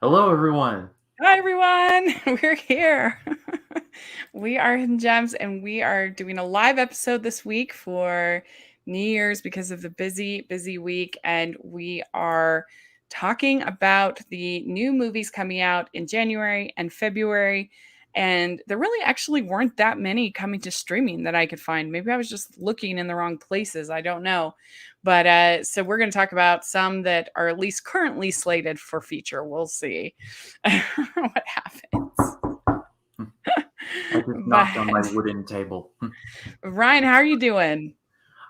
Hello, everyone. Hi everyone, we're here. We are Hidden Gems and we are doing a live episode this week for New Year's because of the busy week. And we are talking about the new movies coming out in January and February. And there really actually weren't that many coming to streaming that I could find. Maybe I was just looking in the wrong places. I don't know. But so we're going to talk about some that are at least currently slated for feature. We'll see what happens. I just knocked on my But wooden table. Ryan, how are you doing?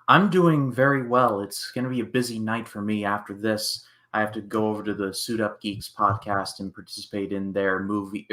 I'm doing very well. It's going to be a busy night for me after this. I have to go over to the Suit Up Geeks podcast and participate in their movie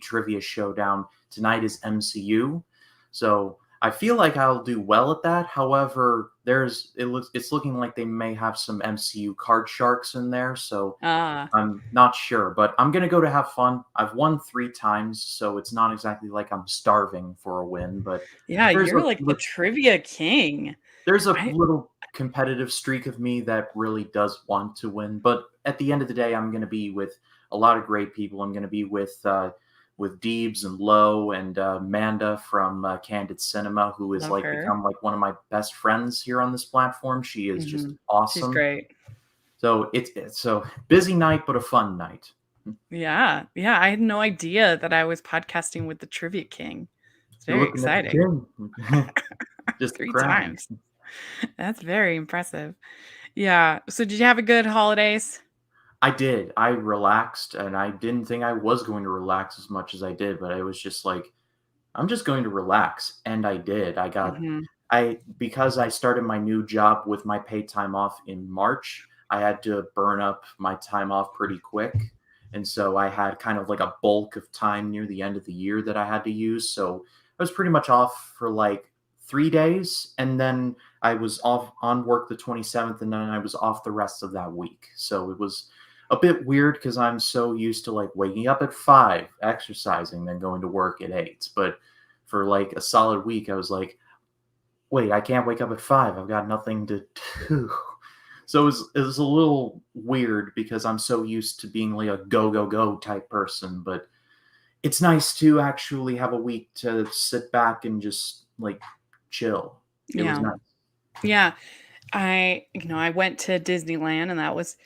trivia showdown. Tonight is MCU, so I feel like I'll do well at that. However, it's looking like they may have some MCU card sharks in there, so Ah, I'm not sure, but I'm gonna go to have fun. I've won 3 times, so it's not exactly like I'm starving for a win, but yeah, there's you're a like the li- trivia king. there's a I little competitive streak of me that really does want to win. But at the end of the day, I'm gonna be with a lot of great people. I'm gonna be with Deebs and Lowe and Manda from Candid Cinema, who is love like her. become like one of my best friends here on this platform. She is just She's awesome. great. So it's so busy night, but a fun night. Yeah, yeah. I had no idea that I was podcasting with the trivia king. It's You're very looking at the exciting. king. Just the Three crown. times. That's very impressive. Yeah. So did you have a good holidays? I did. I relaxed, and I didn't think I was going to relax as much as I did, but I was just like, I'm just going to relax, and I did. Hmm. I because I started my new job with my paid time off in March, I had to burn up my time off pretty quick. And so I had kind of like a bulk of time near the end of the year that I had to use. So I was pretty much off for like 3 days. And then I was off on work the 27th, and then I was off the rest of that week. So it was a bit weird because I'm so used to like waking up at 5, exercising, then going to work at 8. But for like a solid week, I was like, wait, I can't wake up at 5. I've got nothing to do. So it was a little weird because I'm so used to being like a go, go, go type person. But it's nice to actually have a week to sit back and just like chill. It was Yeah. nice. Yeah. I went to Disneyland and that was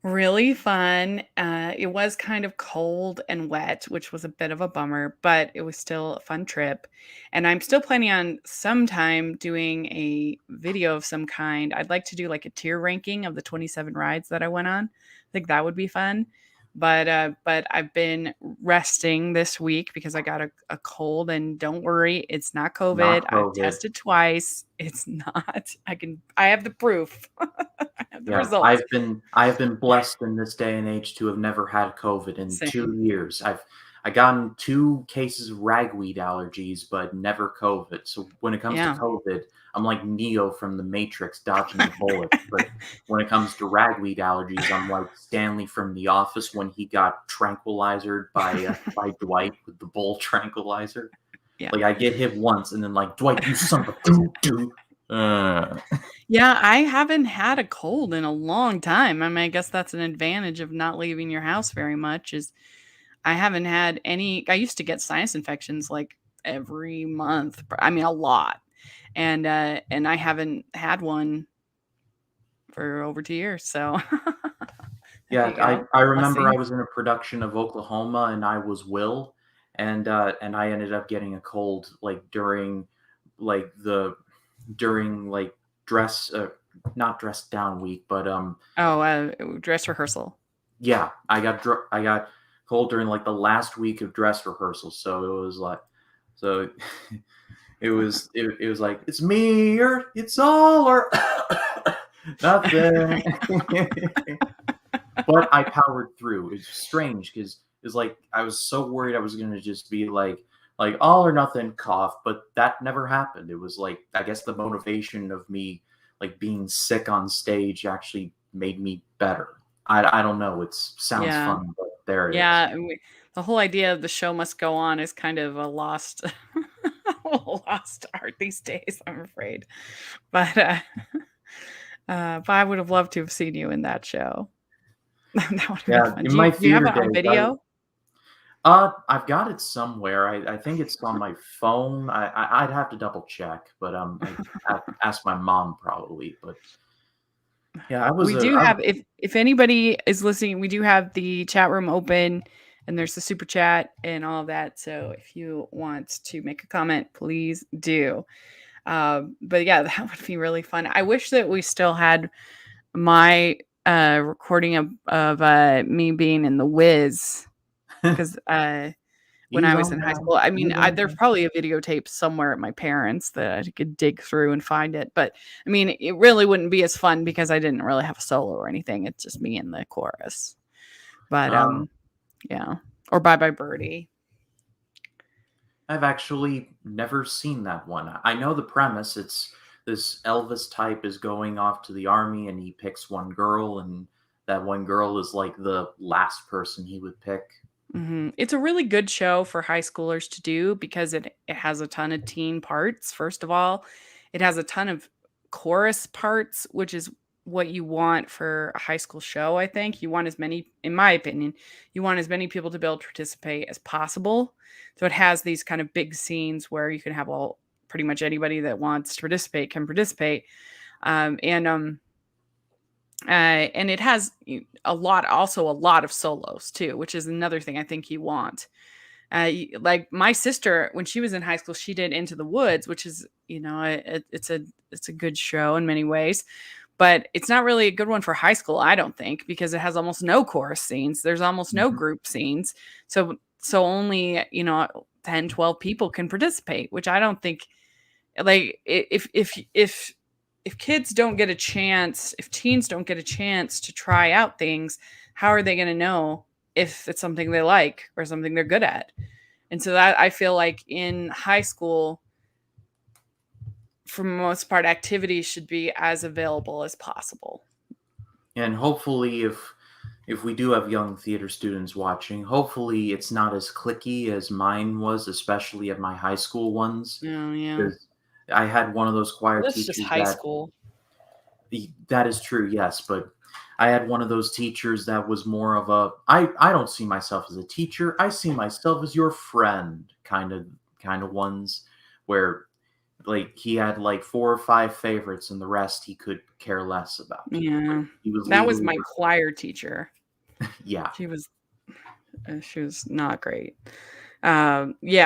really fun. It was kind of cold and wet, which was a bit of a bummer, but it was still a fun trip. And I'm still planning on sometime doing a video of some kind. I'd like to do like a tier ranking of the 27 rides that I went on. I think that would be fun. But I've been resting this week because I got a cold, and don't worry, it's not COVID. Not I've COVID. tested twice. It's not. I have the proof. I have the Yeah, results. I have been blessed in this day and age to have never had COVID in Same. 2 years. I gotten 2 cases of ragweed allergies, but never COVID. So when it comes to Yeah. COVID, I'm like Neo from the Matrix dodging the bullet. But when it comes to ragweed allergies, I'm like Stanley from The Office when he got tranquilizered by Dwight with the bull tranquilizer. Yeah. Like I get hit once, and then like Dwight, you son of a doo doo. Yeah, I haven't had a cold in a long time. I mean, I guess that's an advantage of not leaving your house very much is I haven't had any. I used to get sinus infections like every month. I mean, a lot. And I haven't had one for over 2 years, so there Yeah, you I go. I remember I Blessings. was in a production of Oklahoma, and I was Will, and I ended up getting a cold like like the during like dress not dress down week, but Oh, dress rehearsal. yeah, I got cold during like the last week of dress rehearsal, so it was like so it was like it's me or it's all or nothing. But I powered through. It's strange because it's like I was so worried I was gonna just be like all or nothing cough, but that never happened. It was like I guess the motivation of me like being sick on stage actually made me better. I don't know. It sounds Yeah. fun, but there it is. Yeah, and the whole idea of the show must go on is kind of a lost a lost art these days, I'm afraid. But, but I would have loved to have seen you in that show. That would have been Yeah, fun. in my Do you have theater it on days, video? I've got it somewhere. I think it's on my phone. I'd have to double check, but I ask my mom probably. But yeah, We do I have if anybody is listening, we do have the chat room open and there's the super chat and all of that. So if you want to make a comment, please do. But yeah, that would be really fun. I wish that we still had my recording of me being in the Wiz because when ease I was on in high down, school. I mean, ease on there's down. probably a videotape somewhere at my parents' that I could dig through and find it. But I mean, it really wouldn't be as fun because I didn't really have a solo or anything. It's just me and the chorus. But Um, yeah. Or Bye Bye Birdie. I've actually never seen that one. I know the premise. It's this Elvis type is going off to the army and he picks one girl, and that one girl is like the last person he would pick. It's a really good show for high schoolers to do because it has a ton of teen parts. First of all, it has a ton of chorus parts, which is what you want for a high school show. I think you want as many, in my opinion, you want as many people to be able to participate as possible. So it has these kind of big scenes where you can have all pretty much anybody that wants to participate can participate. And and it has also a lot of solos too, which is another thing I think you want. Like my sister, when she was in high school, she did Into the Woods, which is, it's a good show in many ways, but it's not really a good one for high school, I don't think, because it has almost no chorus scenes. There's almost no Mhm. group scenes. So only, 10, 12 people can participate, which I don't think like if kids don't get a chance, if teens don't get a chance to try out things, how are they going to know if it's something they like or something they're good at? And so that I feel like in high school, for the most part, activities should be as available as possible. And hopefully, if we do have young theater students watching, hopefully it's not as clicky as mine was, especially at my high school ones. Oh yeah. Because I had one of those choir Well, that's just teachers high school. that is true, yes, but I had one of those teachers that was more of a I don't see myself as a teacher. I see myself as your friend kind of ones where like he had like four or five favorites and the rest he could care less about. Like Yeah. he was That was legally my choir teacher. yeah. She was she was not great. Yeah,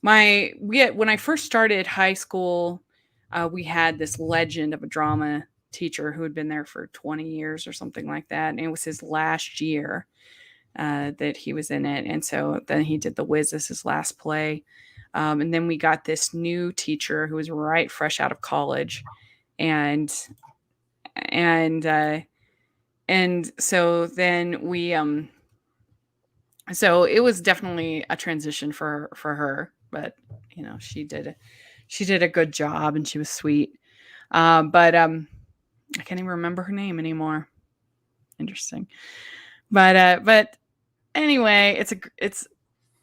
when I first started high school, we had this legend of a drama teacher who had been there for 20 years or something like that, and it was his last year that he was in it, and so then he did The Wiz as his last play, and then we got this new teacher who was right fresh out of college, and and uh, and so then so it was definitely a transition for her, but she did a good job and she was sweet. But I can't even remember her name anymore. Interesting. But anyway,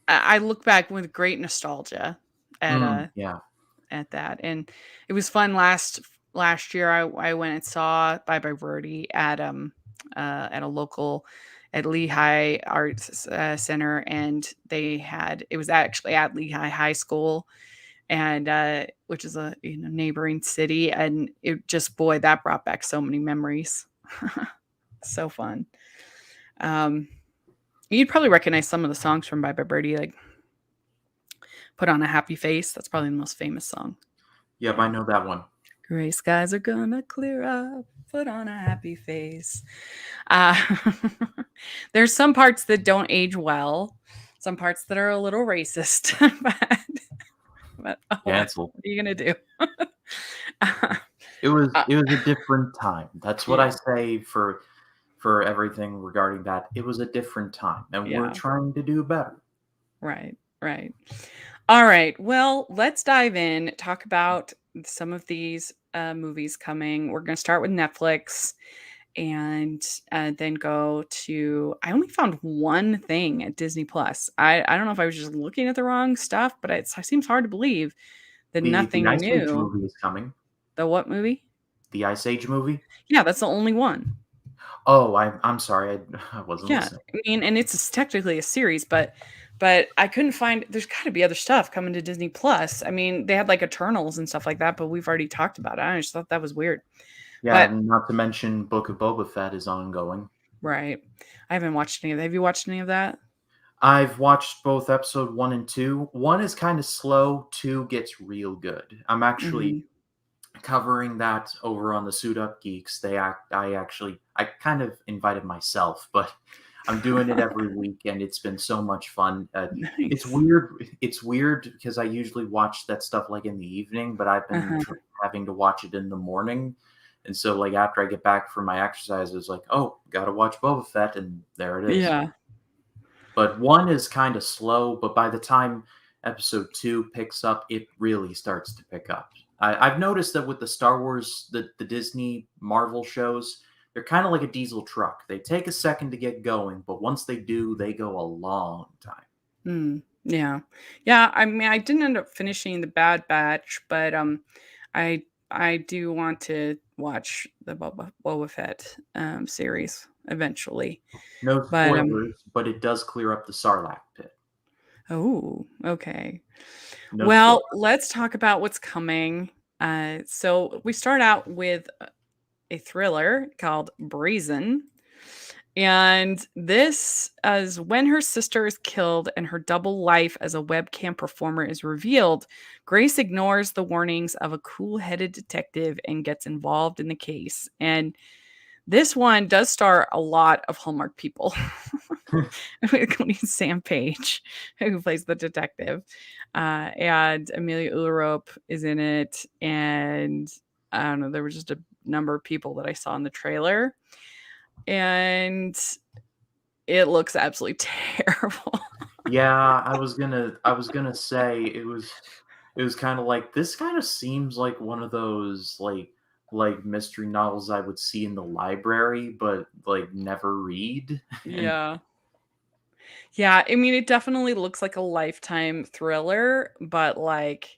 I look back with great nostalgia at Yeah. at that, and it was fun last year. I went and saw Bye Bye Birdie at a local at Lehigh Arts Center, and it was actually at Lehigh High School, and which is a neighboring city, and it just boy that brought back so many memories. So fun. Um, you'd probably recognize some of the songs from Bye Bye Birdie, like "Put on a Happy Face." That's probably the most famous song. Yep, I know that one. Gray skies are gonna clear up. Put on a happy face. Uh, there's some parts that don't age well, some parts that are a little racist, but oh well, Cancel. what are you gonna do? It was a different time. That's what I Yeah, say for everything regarding that. It was a different time, and we're yeah, trying to do better. right, right. All right. Well, let's dive in, talk about some of these movies coming. We're going to start with Netflix and then go to. I only found one thing at Disney Plus. I don't know if I was just looking at the wrong stuff, but it seems hard to believe that The nothing Ice Age new. movie is coming. The what movie? The Ice Age movie? Yeah, that's the only one. Oh, I'm sorry. I wasn't Yeah, listening. I mean, and technically a series, but I couldn't find. There's got to be other stuff coming to Disney Plus. I mean, they had like Eternals and stuff like that, but we've already talked about it. I just thought that was weird. Yeah, But and not to mention Book of Boba Fett is ongoing. right, I haven't watched any of that. Have you watched any of that? I've watched both episode 1 and 2. 1 is kind of slow, 2 gets real good. I'm actually Hmm. covering that over on the Suit Up Geeks. I kind of invited myself, but I'm doing it every week and it's been so much fun. It's Nice. weird. It's weird because I usually watch that stuff like in the evening, but I've been Uh-huh. having to watch it in the morning. And so like after I get back from my exercise, it's like, oh, gotta watch Boba Fett, and there it is. Yeah. But 1 is kind of slow, but by the time episode 2 picks up, it really starts to pick up. I've noticed that with the Star Wars, the Disney Marvel shows, they're kind of like a diesel truck. They take a second to get going, but once they do, they go a long time. Yeah. Yeah, I mean, I didn't end up finishing The Bad Batch, but, I I do want to watch the Boba Fett, series eventually. No But, spoilers, but it does clear up the Sarlacc pit. oh, okay. No Well, spoilers. let's talk about what's coming. So we start out with a thriller called Brazen. And this is when her sister is killed and her double life as a webcam performer is revealed. Grace ignores the warnings of a cool headed detective and gets involved in the case. And this one does star a lot of Hallmark people, including Sam Page, who plays the detective. And Amelia Ullerup is in it. And I don't know, there were just a number of people that I saw in the trailer. And it looks absolutely terrible. Yeah, I was gonna say it was kind of like this kind of seems like one of those like mystery novels I would see in the library but like never read. And Yeah. Yeah, I mean, it definitely looks like a Lifetime thriller, but, like,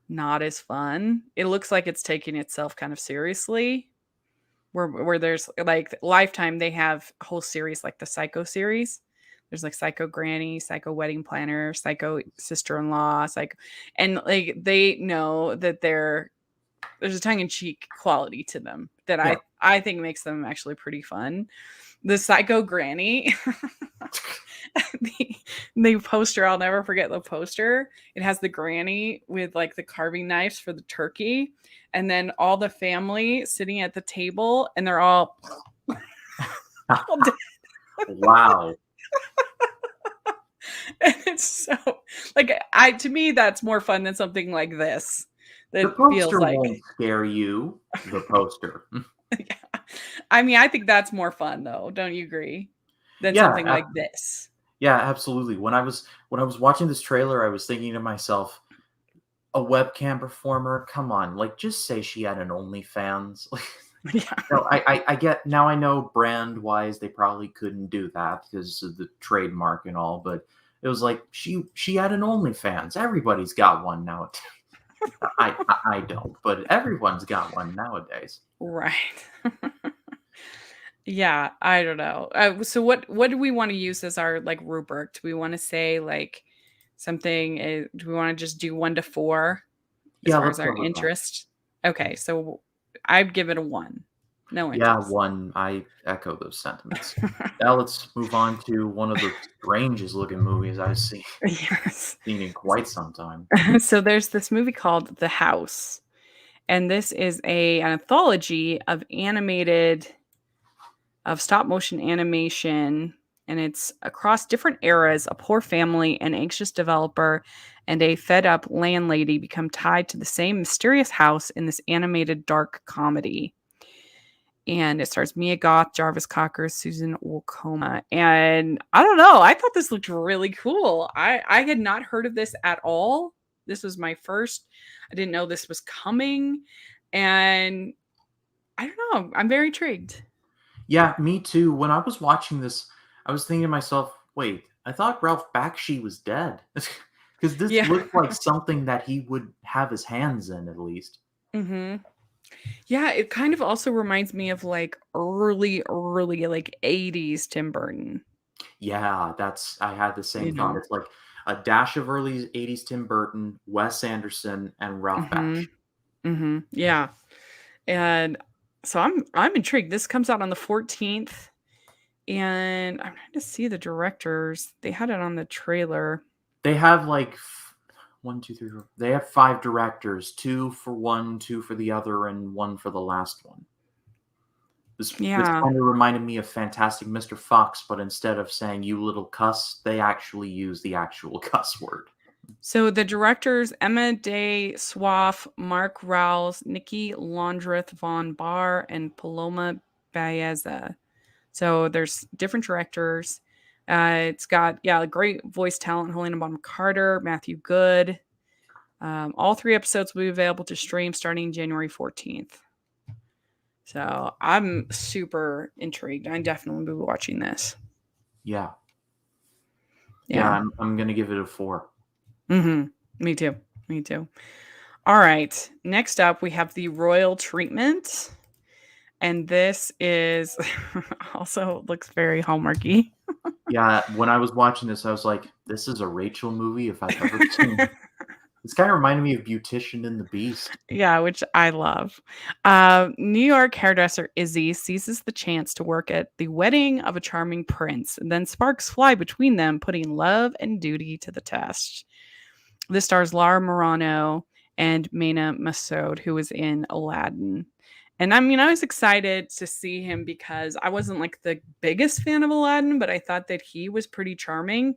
not as fun. It looks like it's taking itself kind of seriously, where there's like, Lifetime, they have a whole series, like the Psycho series. There's, like, Psycho Granny, Psycho Wedding Planner, Psycho Sister-in-Law, Psycho and, like, they know that there's a tongue-in-cheek quality to them that yeah. I think makes them actually pretty fun. The Psycho Granny, the the poster, I'll never forget the poster. It has the granny with, like, the carving knives for the turkey, and then all the family sitting at the table, and they're all all dead. Wow. And it's so like, I to me, that's more fun than something like this The that feels poster like won't scare you. The poster. yeah. I mean, I think that's more fun, though, don't you agree? Than Yeah, something like this. yeah, absolutely. When I was watching this trailer, I was thinking to myself, a webcam performer, come on, like just say she had an OnlyFans. Like Yeah. no, I get now. I know brand wise they probably couldn't do that because of the trademark and all, but it was like she had an OnlyFans. Everybody's got one nowadays. I don't, but everyone's got one nowadays. Right. Yeah, I don't know. So what do we want to use as our like rubric? Do we want to say like something? Do we want to just do 1 to 4 as Yeah, far let's as our go with that. interest? Okay, so I'd give it a 1. No Yeah, interest. one. I echo those sentiments. Now let's move on to one of the strangest looking movies I've seen Yes. seen in quite some time. So there's this movie called The House, and this is an anthology of stop motion animation, and it's across different eras. A poor family, an anxious developer, and a fed up landlady become tied to the same mysterious house in this animated dark comedy. And it stars Mia Goth, Jarvis Cocker, Susan Wokoma. And I don't know, I thought this looked really cool. I had not heard of this at all. This was my first. I didn't know this was coming. And I don't know. I'm very intrigued. Yeah, me too. When I was watching this, I was thinking to myself, wait, I thought Ralph Bakshi was dead. Because this Yeah. looked like something that he would have his hands in, at least. Hmm. Yeah, it kind of also reminds me of like early like 80s Tim Burton, Yeah, I had the you same thought. know. It's like a dash of early '80s Tim Burton, Wes Anderson, and Ralph Mhm. Bakshi. Mhm. Yeah. And so I'm intrigued. This comes out on the 14th and I'm trying to see the directors. They had it on the trailer. They have like 1, 2, 3, 4. They have 5 directors, 2 for one, 2 for the other, and 1 for the last one. This Yeah. kind of reminded me of Fantastic Mr. Fox, but instead of saying "you little cuss," they actually use the actual cuss word. So the directors Emma Day Swaff, Mark Rouse, Nikki Laundreth von Bar, and Paloma Baeza. So there's different directors. It's got great voice talent: Helena Bonham Carter, Matthew Good. All 3 episodes will be available to stream starting January 14th. So I'm super intrigued. I definitely will be watching this. Yeah. Yeah, Yeah. I'm gonna give it a 4. Me too. Me too. All right. Next up, we have the Royal Treatment. And this is also looks very hallmarky. Yeah, when I was watching this, I was like, "This is a Rachel movie if I've ever seen." This kinda reminded me of Beautician and the Beast. Yeah, which I love. New York hairdresser Izzy seizes the chance to work at the wedding of a charming prince, and then sparks fly between them, putting love and duty to the test. This stars Lara Morano and Mena Massoud, who was in Aladdin. And I mean, I was excited to see him because I wasn't like the biggest fan of Aladdin, but I thought that he was pretty charming.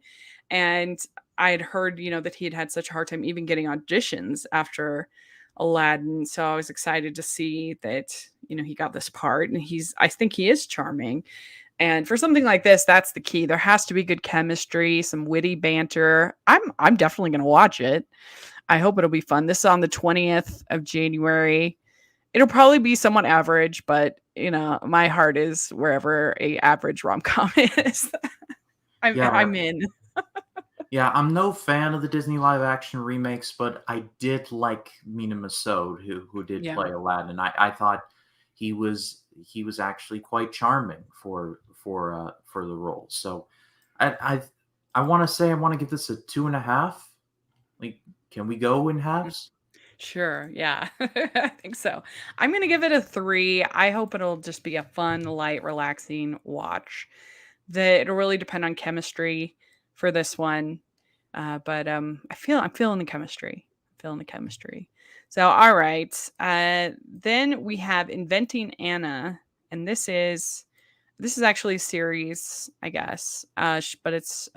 And I had heard, that he had had such a hard time even getting auditions after Aladdin. So I was excited to see that, he got this part. And I think he is charming. And for something like this, that's the key. There has to be good chemistry, some witty banter. I'm definitely going to watch it. I hope it'll be fun. This is on the 20th of January. It'll probably be somewhat average, but my heart is wherever a average rom-com is. Yeah. I'm in. Yeah, I'm no fan of the Disney live action remakes, but I did like Mina Massoud, who did Yeah. play Aladdin. I thought he was actually quite charming for the role. So I I want to say I want to give this a 2.5. Like, can we go in halves? Sure. Yeah. I think so. I'm going to give it a 3. I hope it'll just be a fun, light, relaxing watch. It'll really depend on chemistry for this one. But I'm feeling the chemistry. Feeling the chemistry. So all right. Then we have Inventing Anna, and this is actually a series, I guess. But it's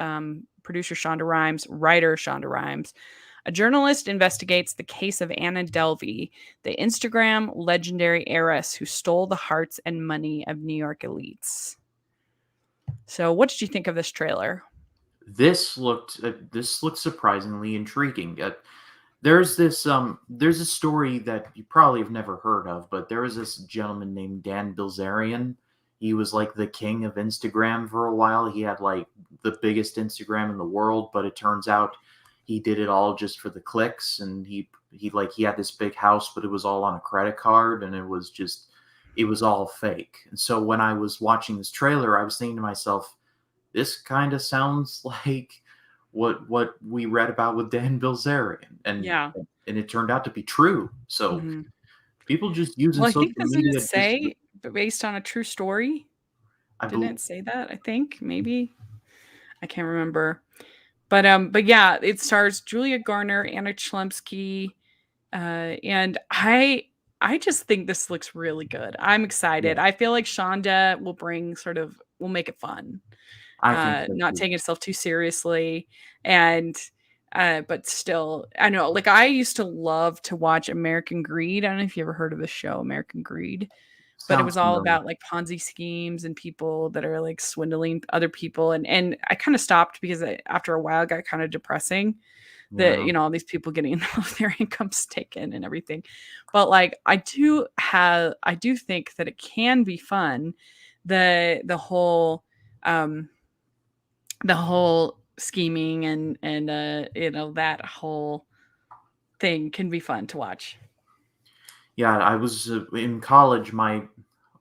producer Shonda Rhimes, writer Shonda Rhimes. A journalist investigates the case of Anna Delvey, the Instagram legendary heiress who stole the hearts and money of New York elites. So, what did you think of this trailer? This looked surprisingly intriguing. There's a story that you probably have never heard of, but there was this gentleman named Dan Bilzerian. He was like the king of Instagram for a while. He had like the biggest Instagram in the world, but it turns out he did it all just for the clicks, and he had this big house, but it was all on a credit card, and it was all fake. And so when I was watching this trailer, I was thinking to myself, this kind of sounds like what we read about with Dan Bilzerian, Yeah. and it turned out to be true. So Mhm. people just using Well, I social think doesn't it media just say based on a true story? I Didn't bel it say that? I think maybe I can't remember. But yeah, it stars Julia Garner, Anna Chlumsky, and I just think this looks really good. I'm yeah, excited. I feel like Shonda will make it fun, I think so not too. taking itself too seriously, and but still, I know. Like I used to love to watch American Greed. I don't know if you ever heard of the show American Greed, but it Sounds was all familiar. about like Ponzi schemes and people that are like swindling other people, and I kind of stopped because after a while it got kind of depressing that Yeah. all these people getting all of their incomes taken and everything. But like I do think that it can be fun. The the whole scheming and that whole thing can be fun to watch. Yeah, I was in college.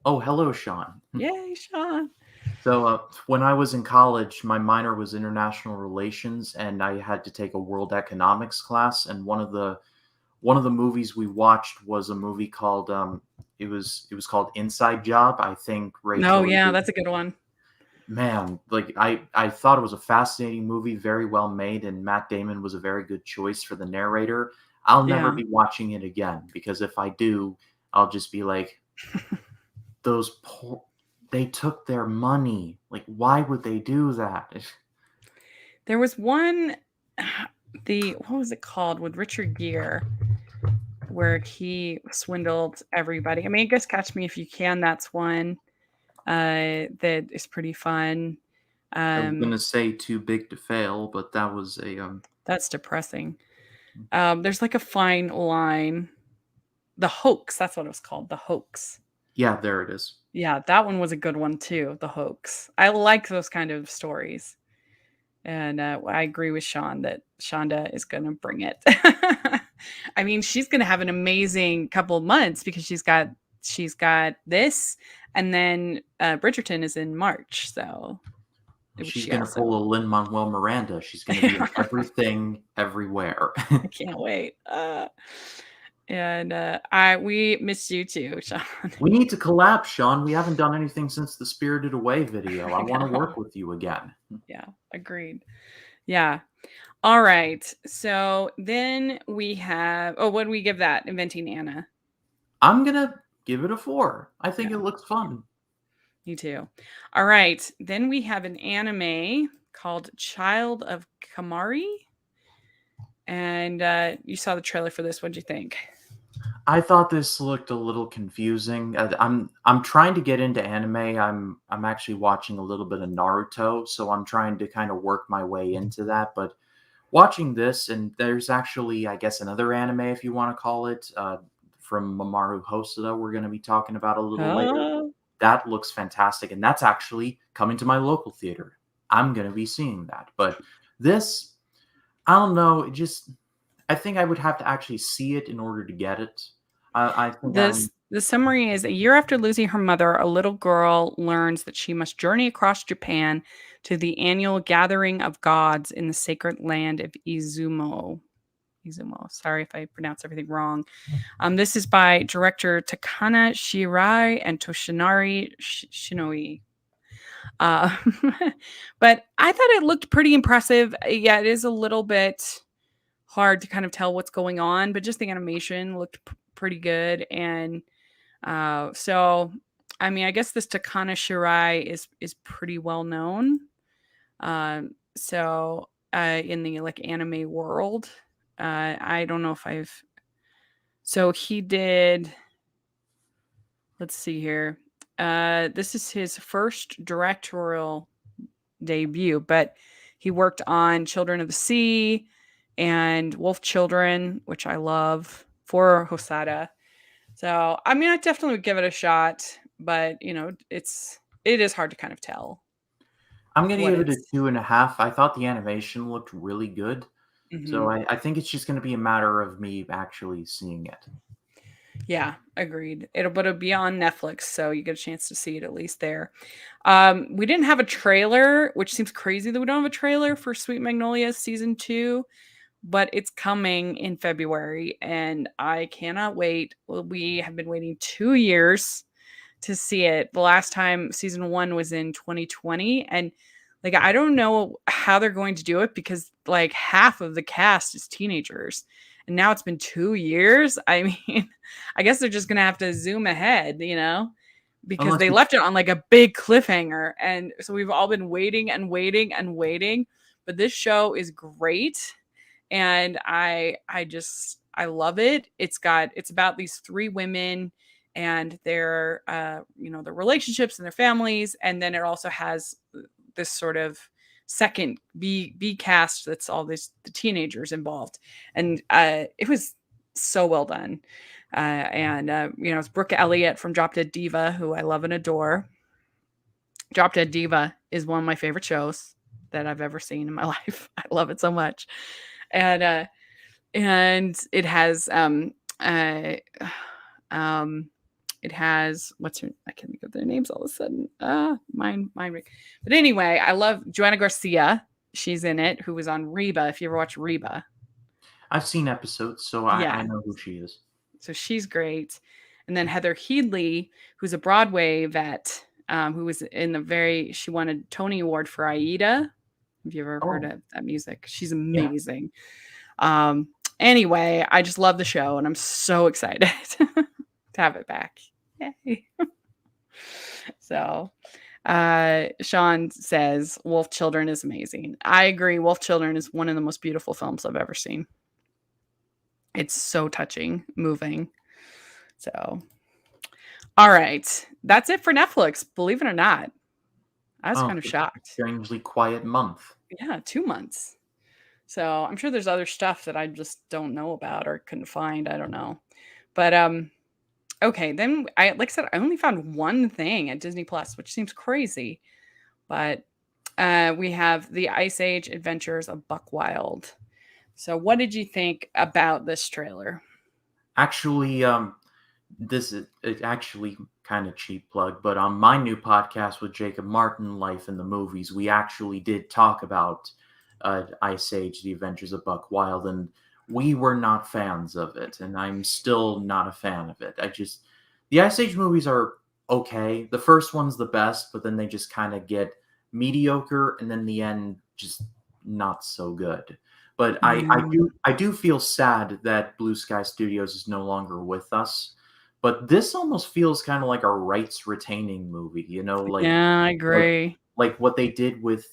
Oh, hello, Sean. Yay, Sean. So, when I was in college, my minor was international relations, and I had to take a world economics class. And one of the movies we watched was a movie called it was called Inside Job. I think No, Rachel. yeah, that's a good one. Man, like I thought it was a fascinating movie, very well made, and Matt Damon was a very good choice for the narrator. I'll never Yeah. be watching it again because if I do, I'll just be like, those poor, they took their money. Like, why would they do that? There was one, the what was it called with Richard Gere, where he swindled everybody. I mean, I guess Catch Me If You Can. That's one that is pretty fun. I was Um, gonna say Too Big to Fail, but that was a that's depressing. There's like a fine line. The Hoax. That's what it was called. The Hoax. yeah, there it is. Yeah, that one was a good one too. The Hoax. I like those kind of stories. And I agree with Sean that Shonda is going to bring it. I mean, she's going to have an amazing couple of months because she's got this, and then Bridgerton is in March, so which She's she gonna also. pull a Lin-Manuel Miranda. She's gonna be in everything, everywhere. I can't wait. And I we missed you too, Sean. We need to collab, Sean. We haven't done anything since the Spirited Away video. I I want to know. work with you again. Yeah, agreed. Yeah. All right. So then we have. Oh, what do we give that? Inventing Anna. I'm gonna give it a 4. I think Yeah. it looks fun. Me too. All right. Then we have an anime called Child of Kamari. And you saw the trailer for this. What'd you think? I thought this looked a little confusing. I'm trying to get into anime. I'm actually watching a little bit of Naruto, so I'm trying to kind of work my way into that. But watching this, and there's actually, I guess, another anime, if you want to call it, from Mamoru Hosoda, we're going to be talking about a little later. Oh, That looks fantastic, and that's actually coming to my local theater. I'm going to be seeing that. But this, I don't know. I think I would have to actually see it in order to get it. I think the summary is a year after losing her mother, a little girl learns that she must journey across Japan to the annual gathering of gods in the sacred land of Izumo. Izumo. Sorry if I pronounce everything wrong. This is by director Takana Shirai and Toshinari Shinoi. Uh, but I thought it looked pretty impressive. Yeah, it is a little bit hard to kind of tell what's going on, but just the animation looked pretty good. And so, I mean, I guess this Takana Shirai is pretty well known. So in the like anime world, I don't know if I've. So he did. Let's see here. This is his first directorial debut, but he worked on Children of the Sea and Wolf Children, which I love, for Hosada. So, I mean, I definitely would give it a shot, but it is hard to kind of tell I'm gonna what give it a it's. 2.5. I thought the animation looked really good, so Mhm. I think it's just gonna be a matter of me actually seeing it. Yeah, agreed. It'll be on Netflix, so you get a chance to see it at least there. We didn't have a trailer, which seems crazy that we don't have a trailer for Sweet Magnolia season 2, but it's coming in February and I cannot wait. Well, we have been waiting 2 years to see it. The last time season 1 was in 2020, and like I don't know how they're going to do it because like half of the cast is teenagers. And now it's been 2 years. I mean, I guess they're just going to have to zoom ahead, because Unless they it's left it on like a big cliffhanger. And so we've all been waiting and waiting and waiting. But this show is great. And I love it. It's about these 3 women and their relationships and their families, and then it also has this sort of second B cast that's all the teenagers involved, and it was so well done. And it's Brooke Elliott from Drop Dead Diva, who I love and adore. Drop Dead Diva is one of my favorite shows that I've ever seen in my life. I love it so much. And it has uh It has I can't think of their names all of a sudden. Mind. But anyway, I love Joanna Garcia. She's in it, who was on Reba. If you ever watch Reba, I've seen episodes, so I yeah, know who she is. so she's great. And then Heather Headley, who's a Broadway vet, who was she won a Tony Award for Aida. Have you ever heard Oh, of that music? She's yeah. amazing. Anyway, I just love the show and I'm so excited to have it back. Yay. So, Sean says Wolf Children is amazing. I agree. Wolf Children is one of the most beautiful films I've ever seen. It's so touching, moving. So, all right. That's it for Netflix, believe it or not. I was kind of shocked. Strangely quiet month. Yeah, 2 months. So I'm sure there's other stuff that I just don't know about or couldn't find. I don't know. But okay, then like I said, I only found one thing at Disney Plus, which seems crazy. But we have The Ice Age Adventures of Buck Wild. So what did you think about this trailer? Actually, this is actually kind of cheap plug, but on my new podcast with Jacob Martin, Life in the Movies, we actually did talk about Ice Age: The Adventures of Buck Wild, and we were not fans of it, and I'm still not a fan of it. The Ice Age movies are okay. The first one's the best, but then they just kind of get mediocre, and then the end just not so good. But I do feel sad that Blue Sky Studios is no longer with us. But this almost feels kind of like a rights retaining movie, Yeah, I agree. like what they did with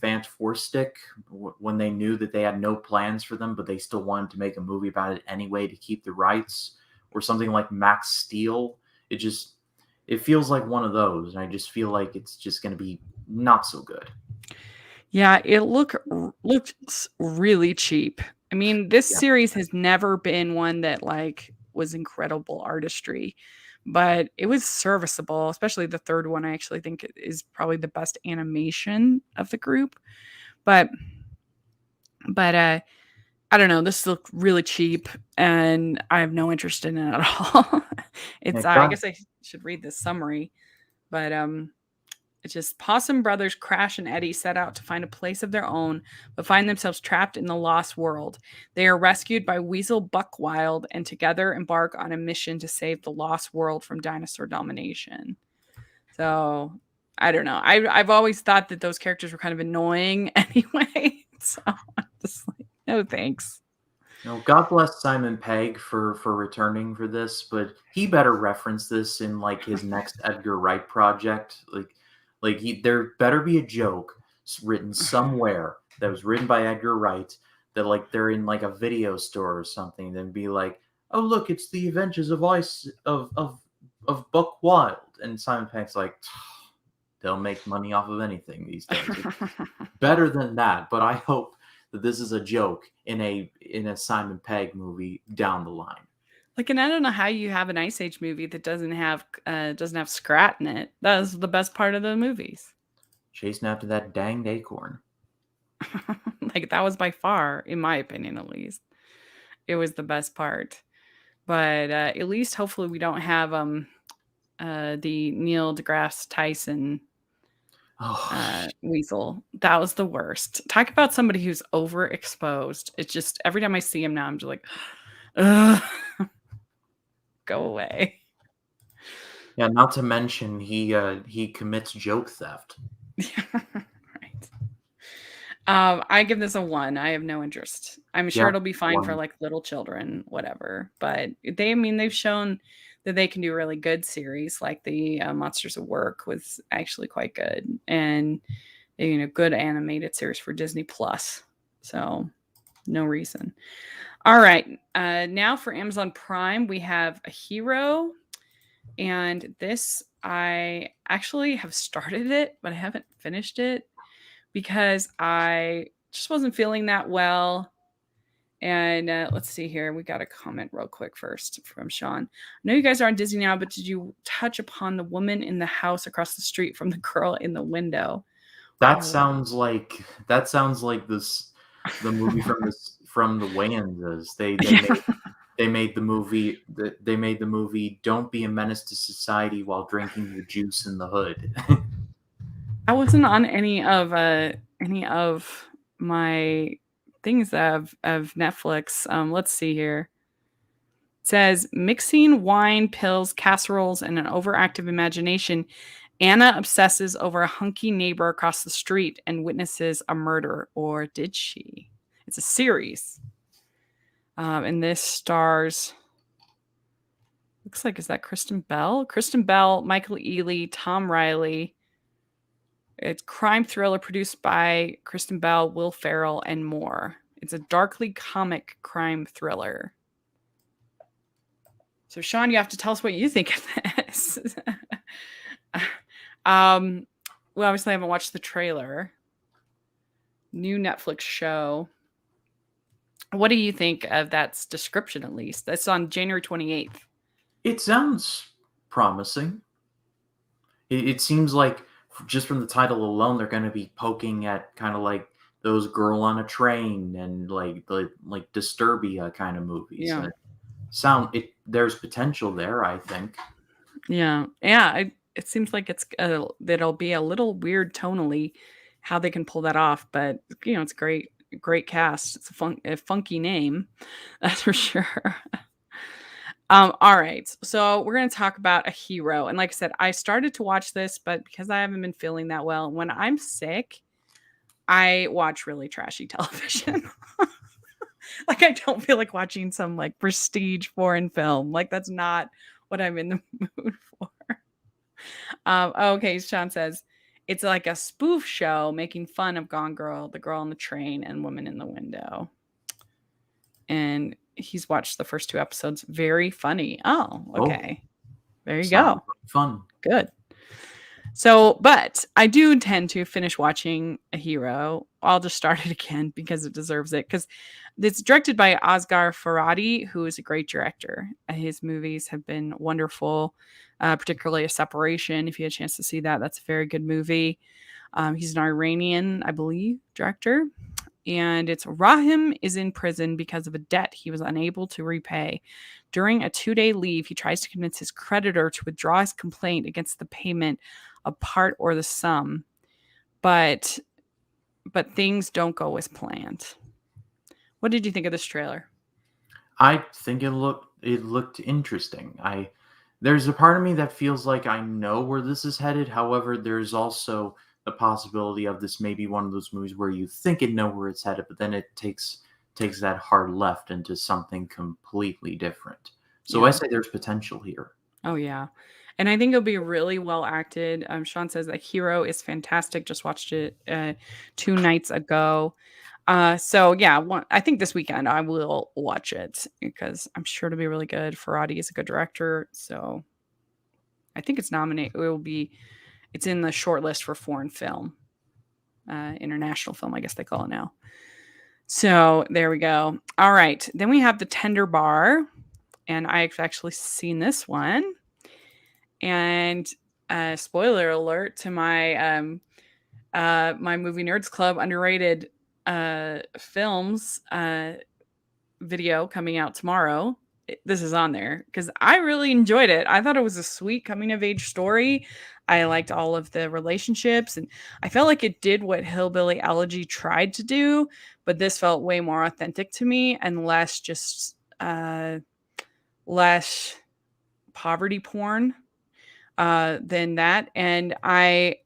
Fant Four Stick when they knew that they had no plans for them, but they still wanted to make a movie about it anyway to keep the rights, or something like Max Steel. It feels like one of those, and I just feel like it's just going to be not so good. Yeah, it looks really cheap. I mean, this series has never been one that like was incredible artistry, but it was serviceable, especially the third one. I actually think it is probably the best animation of the group. But I don't know, this looked really cheap and I have no interest in it at all. I guess I should read this summary, but it's just Possum Brothers Crash and Eddie set out to find a place of their own, but find themselves trapped in the lost world. They are rescued by Weasel Buckwild and together embark on a mission to save the lost world from dinosaur domination. So I don't know. I've always thought that those characters were kind of annoying anyway. So I'm just like, no thanks. God bless Simon Pegg for returning for this, but he better reference this in like his next Edgar Wright project. There better be a joke written somewhere that was written by Edgar Wright that like they're in like a video store or something, then be like, oh look, it's the Adventures of Buck Wild, and Simon Pegg's like, they'll make money off of anything these days. Better than that, but I hope that this is a joke in a Simon Pegg movie down the line. Like, and I don't know how you have an Ice Age movie that doesn't have Scrat in it. That was the best part of the movies. Chasing after that danged acorn. Like, that was by far, in my opinion at least, it was the best part. But at least hopefully we don't have the Neil deGrasse Tyson Weasel. That was the worst. Talk about somebody who's overexposed. It's just every time I see him now, I'm just like, ugh. Go away. Yeah, not to mention he commits joke theft. Right. I give this a 1. I have no interest. I'm sure it'll be fine for like little children, whatever. But they've shown that they can do a really good series. Like the Monsters at Work was actually quite good, and good animated series for Disney Plus. So no reason. All right. Now for Amazon Prime, we have A Hero. And this, I actually have started it, but I haven't finished it because I just wasn't feeling that well. And let's see here. We got a comment real quick first from Sean. I know you guys are on Disney now, but did you touch upon the woman in the house across the street from the girl in the window? That sounds like the movie from the Wayans. They they made the movie. They made the movie. Don't be a menace to society while drinking your juice in the hood. I wasn't on any of my things of Netflix. Let's see here. It says mixing wine, pills, casseroles, and an overactive imagination. Anna obsesses over a hunky neighbor across the street and witnesses a murder, or did she? It's a series. And this stars, looks like, is that Kristen Bell? Kristen Bell, Michael Ealy, Tom Riley. It's crime thriller produced by Kristen Bell, Will Ferrell, and more. It's a darkly comic crime thriller. So, Sean, you have to tell us what you think of this. We obviously haven't watched the trailer. New Netflix show. What do you think of that description, at least? That's on January 28th. It sounds promising. It seems like just from the title alone, they're going to be poking at kind of like those Girl on a Train and like the Disturbia kind of movies. Yeah. There's potential there, I think. Yeah. It seems like it'll be a little weird tonally how they can pull that off, but it's great cast. It's a funky name, that's for sure. All right, so we're going to talk about A Hero. And like I said, I started to watch this, but because I haven't been feeling that well, when I'm sick, I watch really trashy television. Like, I don't feel like watching some like prestige foreign film. Like, that's not what I'm in the mood for. Okay, Sean says it's like a spoof show making fun of Gone Girl, The Girl on the Train, and Woman in the Window. And he's watched the first 2 episodes. Very funny. Oh, okay. There you go. Fun. Good. So, but I do intend to finish watching A Hero. I'll just start it again because it deserves it. Because it's directed by Asghar Farhadi, who is a great director. His movies have been wonderful, particularly A Separation. If you had a chance to see that, that's a very good movie. He's an Iranian, I believe, director. And it's Rahim is in prison because of a debt he was unable to repay. During a 2-day leave, he tries to convince his creditor to withdraw his complaint against the payment of part or the sum. But things don't go as planned. What did you think of this trailer? I think it looked interesting. There's a part of me that feels like I know where this is headed. However, there's also the possibility of this may be one of those movies where you think you know where it's headed, but then it takes that hard left into something completely different. So yeah. I say there's potential here. Oh, yeah. And I think it'll be really well acted. Sean says that Hero is fantastic. Just watched it 2 nights ago. So yeah, I think this weekend I will watch it because I'm sure it'll be really good. Farhadi is a good director. So I think it's nominated. It's in the short list for foreign film, international film, I guess they call it now. So there we go. All right. Then we have The Tender Bar. And I've actually seen this one. And spoiler alert to my my Movie Nerds Club underrated films video coming out tomorrow. This is on there because I really enjoyed it. I thought it was a sweet coming of age story. I liked all of the relationships, and I felt like it did what Hillbilly Elegy tried to do, but this felt way more authentic to me and less just less poverty porn than that. And I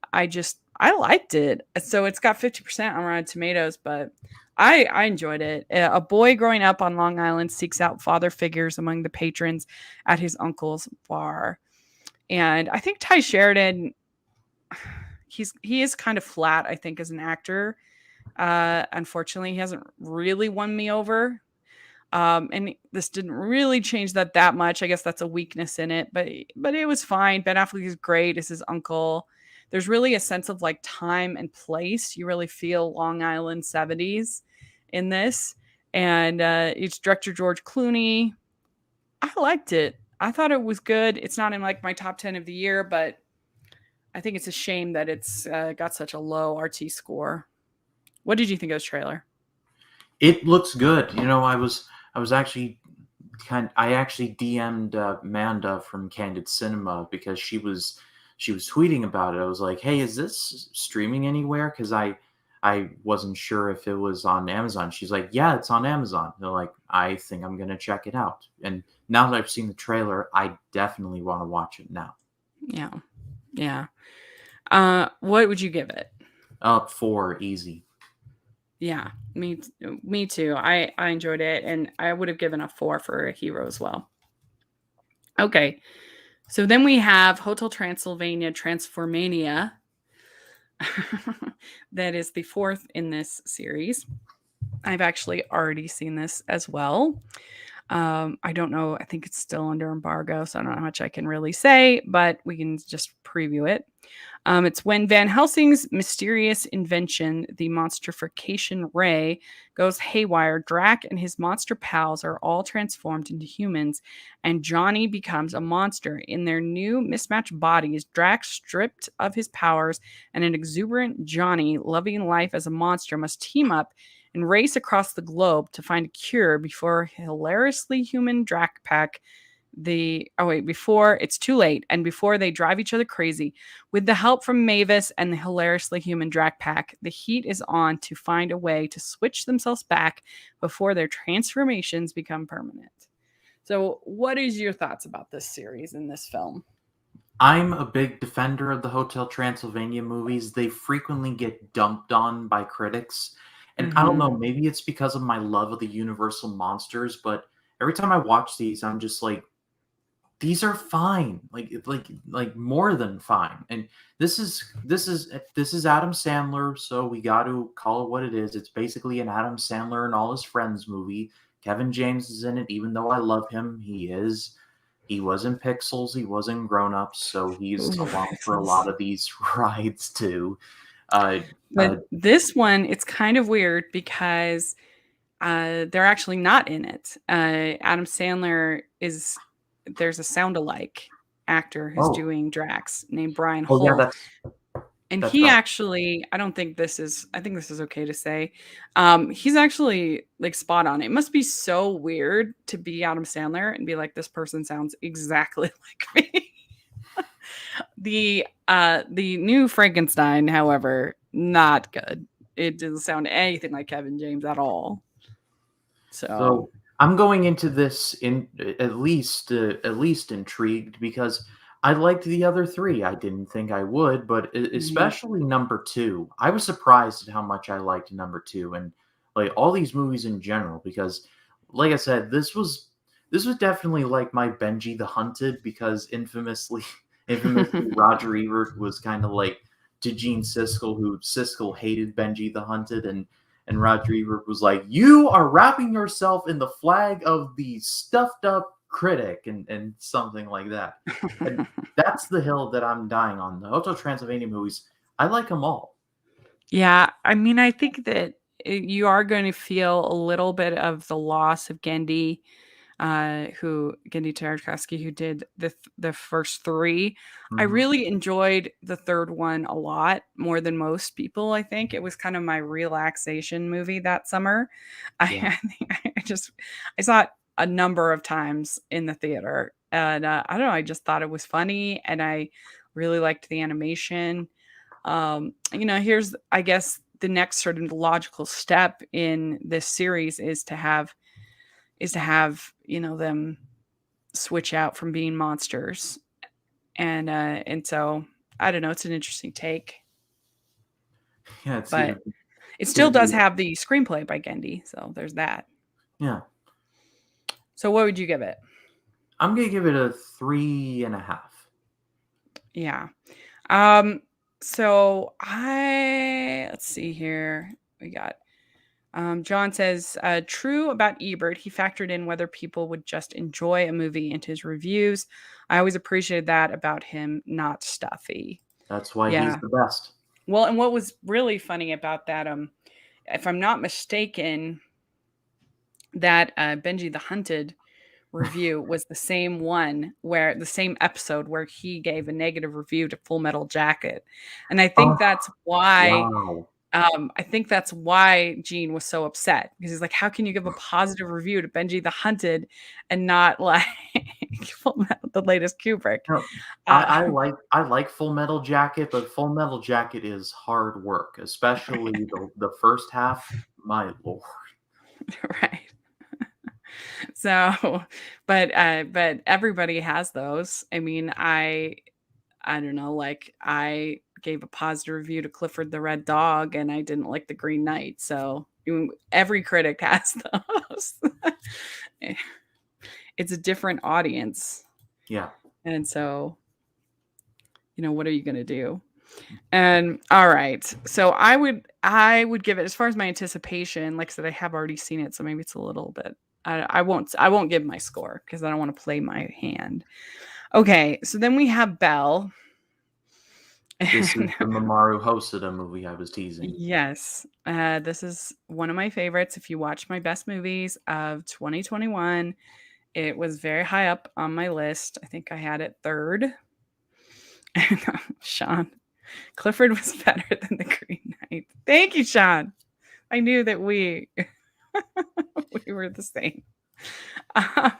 liked it. So it's got 50% on Rotten Tomatoes, but I enjoyed it. A boy growing up on Long Island seeks out father figures among the patrons at his uncle's bar. And I think Ty Sheridan, he is kind of flat, I think, as an actor. Unfortunately, he hasn't really won me over. And this didn't really change that much. I guess that's a weakness in it, but it was fine. Ben Affleck is great as his uncle. There's really a sense of like time and place. You really feel Long Island 70s in this. And it's director George Clooney. I liked it. I thought it was good. It's not in like my top 10 of the year, but I think it's a shame that it's got such a low RT score. What did you think of this trailer? It looks good. I was actually I actually DM'd Manda from Candid Cinema because she was tweeting about it. I was like, "Hey, is this streaming anywhere?" Because I wasn't sure if it was on Amazon. She's like, "Yeah, it's on Amazon." They're like, "I think I'm gonna check it out." And now that I've seen the trailer, I definitely want to watch it now. Yeah. Yeah. What would you give it? Up 4, easy. Yeah, me too. I enjoyed it, and I would have given a 4 for a hero as well. Okay, so then we have Hotel Transylvania Transformania. That is the fourth in this series. I've actually already seen this as well. I don't know. I think it's still under embargo, so I don't know how much I can really say, but we can just preview it. It's when Van Helsing's mysterious invention, the monstrification ray, goes haywire. Drac and his monster pals are all transformed into humans, and Johnny becomes a monster. In their new mismatched bodies, Drac, stripped of his powers, and an exuberant Johnny, loving life as a monster, must team up and race across the globe to find a cure before hilariously human Drac Pack before it's too late and before they drive each other crazy. With the help from Mavis and the hilariously human Drac Pack, the heat is on to find a way to switch themselves back before their transformations become permanent. So, what is your thoughts about this series and this film? I'm a big defender of the Hotel Transylvania movies. They frequently get dumped on by critics. And I don't Mm-hmm. know, maybe it's because of my love of the Universal monsters, but every time I watch these, I'm just like, these are fine. Like more than fine. And this is Adam Sandler, so we got to call it what it is. It's basically an Adam Sandler and all his friends movie. Kevin James is in it, even though I love him. He was in Pixels, he was in Grown Ups, so he's Ooh, along for a lot pixels. of these rides too. Uh, But uh, this one, it's kind of weird because they're actually not in it. Adam Sandler is there's a sound alike actor who's oh, doing Drax named Brian oh yeah, Holt. And that's he right. actually, I think this is okay to say. He's actually like spot on. It must be so weird to be Adam Sandler and be like, this person sounds exactly like me. The new Frankenstein, however, not good. It doesn't sound anything like Kevin James at all. So So I'm going into this in at least intrigued because I liked the other three. I didn't think I would, but mhm. especially number two. I was surprised at how much I liked number two and like all these movies in general because, like I said, this was definitely like my Benji the Hunted because infamously Roger Ebert was kind of like to Gene Siskel, who Siskel hated Benji the Hunted, and Roger Ebert was like, "You are wrapping yourself in the flag of the stuffed up critic," and something like that. And that's the hill that I'm dying on. The Hotel Transylvania movies, I like them all. Yeah, I mean, I think that you are going to feel a little bit of the loss of Gendy Tartakovsky, who did the first three. I Hmm. really enjoyed the third one a lot more than most people. I think it was kind of my relaxation movie that summer. Yeah, I think I saw it a number of times in the theater, and I don't know. I just thought it was funny, and I really liked the animation. Here's, I guess, the next sort of logical step in this series is to have them switch out from being monsters, and so I don't know. It's an interesting take, yeah, but it it's still gonna does be have the screenplay by Gendy, so there's that. yeah. So what would you give it? I'm gonna give it a 3.5. Yeah. Um. So let's see here. We got John says, true about Ebert. He factored in whether people would just enjoy a movie into his reviews. I always appreciated that about him, not stuffy. That's why he's Yeah. the best. Well, and what was really funny about that, if I'm not mistaken, that Benji the Hunted review was the same episode where he gave a negative review to Full Metal Jacket. And I think Oh that's why wow! I think that's why Gene was so upset because he's like, "How can you give a positive review to Benji the Hunted and not like the latest Kubrick?" No, Uh, I like Full Metal Jacket, but Full Metal Jacket is hard work, especially the first half. My lord. right. So, but everybody has those. I mean, I don't know, like I gave a positive review to Clifford the Red Dog and I didn't like the Green Knight. So every critic has those. It's a different audience. Yeah. And so, what are you going to do? And all right. So I would give it, as far as my anticipation, like I said, I have already seen it. So maybe it's a little bit, I won't give my score because I don't want to play my hand. Okay. So then we have Belle. This is the Mamoru Hosoda movie I was teasing. Yes, this is one of my favorites. If you watch my best movies of 2021, it was very high up on my list. I think I had it third. Sean, Clifford was better than the Green Knight. Thank you, Sean. I knew that we we were the same. Uh,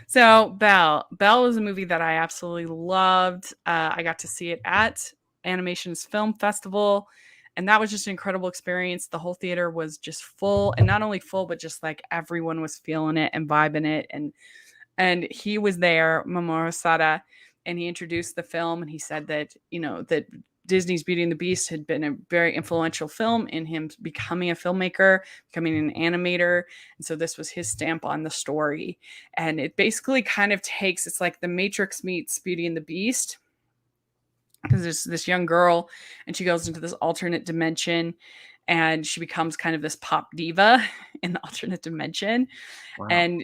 so Belle was a movie that I absolutely loved. I got to see it at Animations Film Festival, and that was just an incredible experience. The whole theater was just full, and not only full, but just like everyone was feeling it and vibing it. And he was there, Mamoru Sada, and he introduced the film, and he said that that Disney's Beauty and the Beast had been a very influential film in him becoming a filmmaker, becoming an animator. And so this was his stamp on the story. And it basically kind of takes, it's like The Matrix meets Beauty and the Beast, because there's this young girl and she goes into this alternate dimension and she becomes kind of this pop diva in the alternate dimension. Wow. And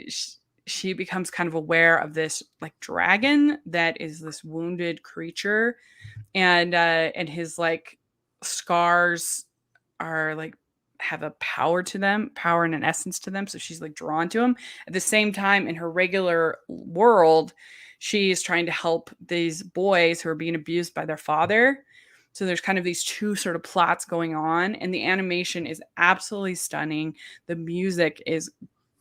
she becomes kind of aware of this like dragon that is this wounded creature, and his like scars are like have a power to them, power and an essence to them. So she's like drawn to him. At the same time, in her regular world, she's trying to help these boys who are being abused by their father. So there's kind of these two sort of plots going on, and the animation is absolutely stunning. The music is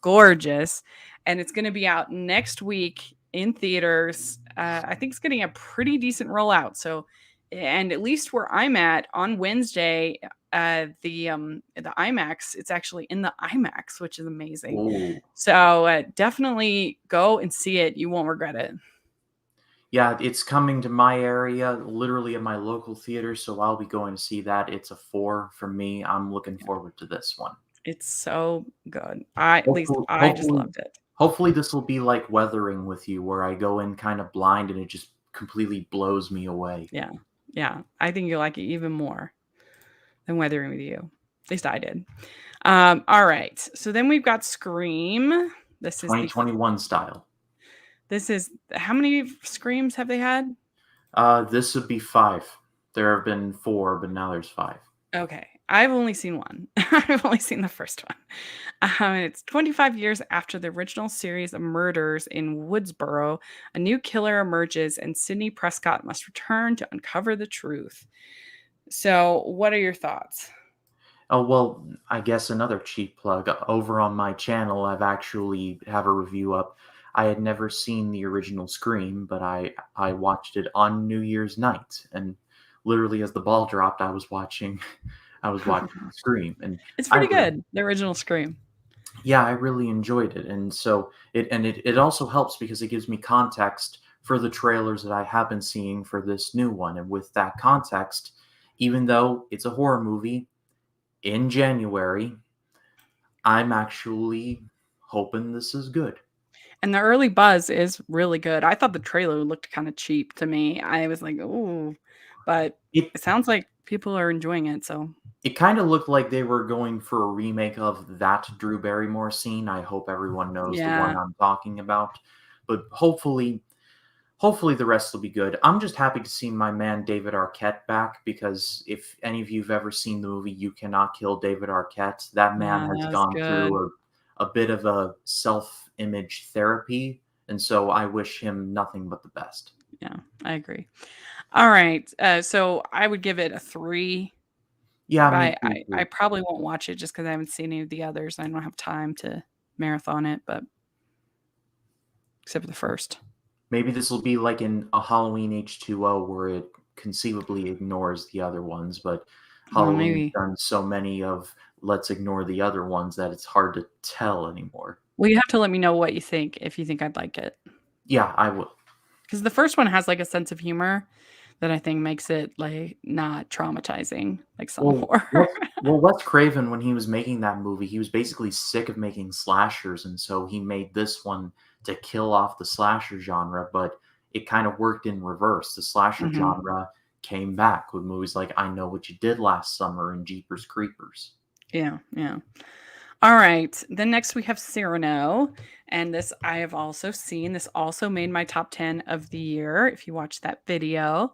gorgeous, and it's going to be out next week in theaters. I think it's getting a pretty decent rollout. So, and at least where I'm at on Wednesday, the IMAX, it's actually in the IMAX, which is amazing. Ooh. So definitely go and see it. You won't regret it. Yeah, it's coming to my area, literally at my local theater, so I'll be going to see that. It's a 4 for me. I'm looking forward to this one. It's so good. At least Hopefully, I just hopefully, loved it. hopefully this will be like Weathering with You, where I go in kind of blind and it just completely blows me away. Yeah. Yeah. I think you'll like it even more than Weathering with You. At least I did. All right. So then we've got Scream. This is 2021 style. How many Screams have they had? This would be 5. There have been 4, but now there's 5. Okay. I've only seen one. I've only seen the first one. It's 25 years after the original series of murders in Woodsboro. A new killer emerges, and Sidney Prescott must return to uncover the truth. So, what are your thoughts? Oh, well, I guess another cheap plug. Over on my channel, I've actually have a review up. I had never seen the original Scream, but I watched it on New Year's night, and literally as the ball dropped, I was watching Scream, and It's I pretty good, the original Scream. yeah, I really enjoyed it, and so it also helps because it gives me context for the trailers that I have been seeing for this new one, and with that context, even though it's a horror movie in January, I'm actually hoping this is good. And the early buzz is really good. I thought the trailer looked kind of cheap to me. I was like, "Ooh," but It it sounds like people are enjoying it, so it kind of looked like they were going for a remake of that Drew Barrymore scene. I hope everyone knows the one yeah. I'm talking about, but hopefully the rest will be good. I'm just happy to see my man David Arquette back because if any of you've ever seen the movie You Cannot Kill David Arquette, that man Yeah, has that was gone good. through a bit of a self-image therapy, and so I wish him nothing but the best. Yeah, I agree. All right, so I would give it a 3. Yeah, me But too. I probably won't watch it just because I haven't seen any of the others. I don't have time to marathon it, but except for the first. Maybe this will be like in a Halloween H2O where it conceivably ignores the other ones, but Well, Halloween's maybe. done so many of let's ignore the other ones that it's hard to tell anymore. Well, you have to let me know what you think, if you think I'd like it. Yeah, I will. Because the first one has, like, a sense of humor that I think makes it, like, not traumatizing like some Well, horror. Wes Craven, when he was making that movie, he was basically sick of making slashers, and so he made this one to kill off the slasher genre, but it kind of worked in reverse. The slasher Mhm. genre came back with movies like I Know What You Did Last Summer and Jeepers Creepers. Yeah, yeah. Alright, then next we have Cyrano, and this I have also seen. This also made my top 10 of the year, if you watched that video.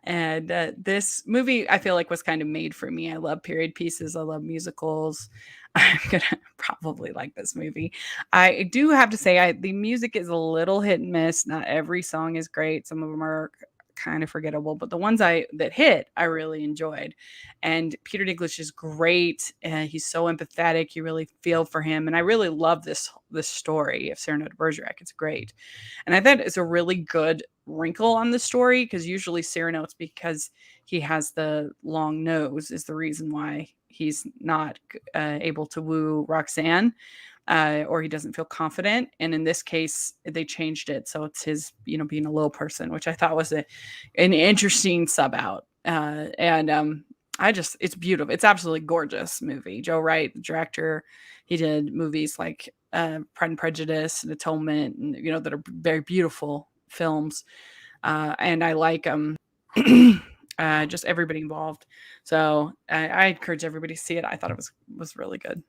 And, this movie, I feel like, was kind of made for me. I love period pieces, I love musicals. I'm gonna probably like this movie. I do have to say, the music is a little hit and miss. Not every song is great. Some of them are kind of forgettable, but the ones that hit, I really enjoyed. And Peter Dinklage is great. He's so empathetic. You really feel for him, and I really love this story of Cyrano de Bergerac. It's great, and I think it's a really good wrinkle on the story because usually Cyrano, it's because he has the long nose is the reason why he's not able to woo Roxanne, or he doesn't feel confident. And in this case, they changed it so it's his, being a little person, which I thought was an interesting sub out. And it's beautiful. It's absolutely gorgeous movie. Joe Wright, the director, he did movies like Pride and Prejudice and Atonement, and that are very beautiful films. And I like just everybody involved. So I encourage everybody to see it. I thought it was really good.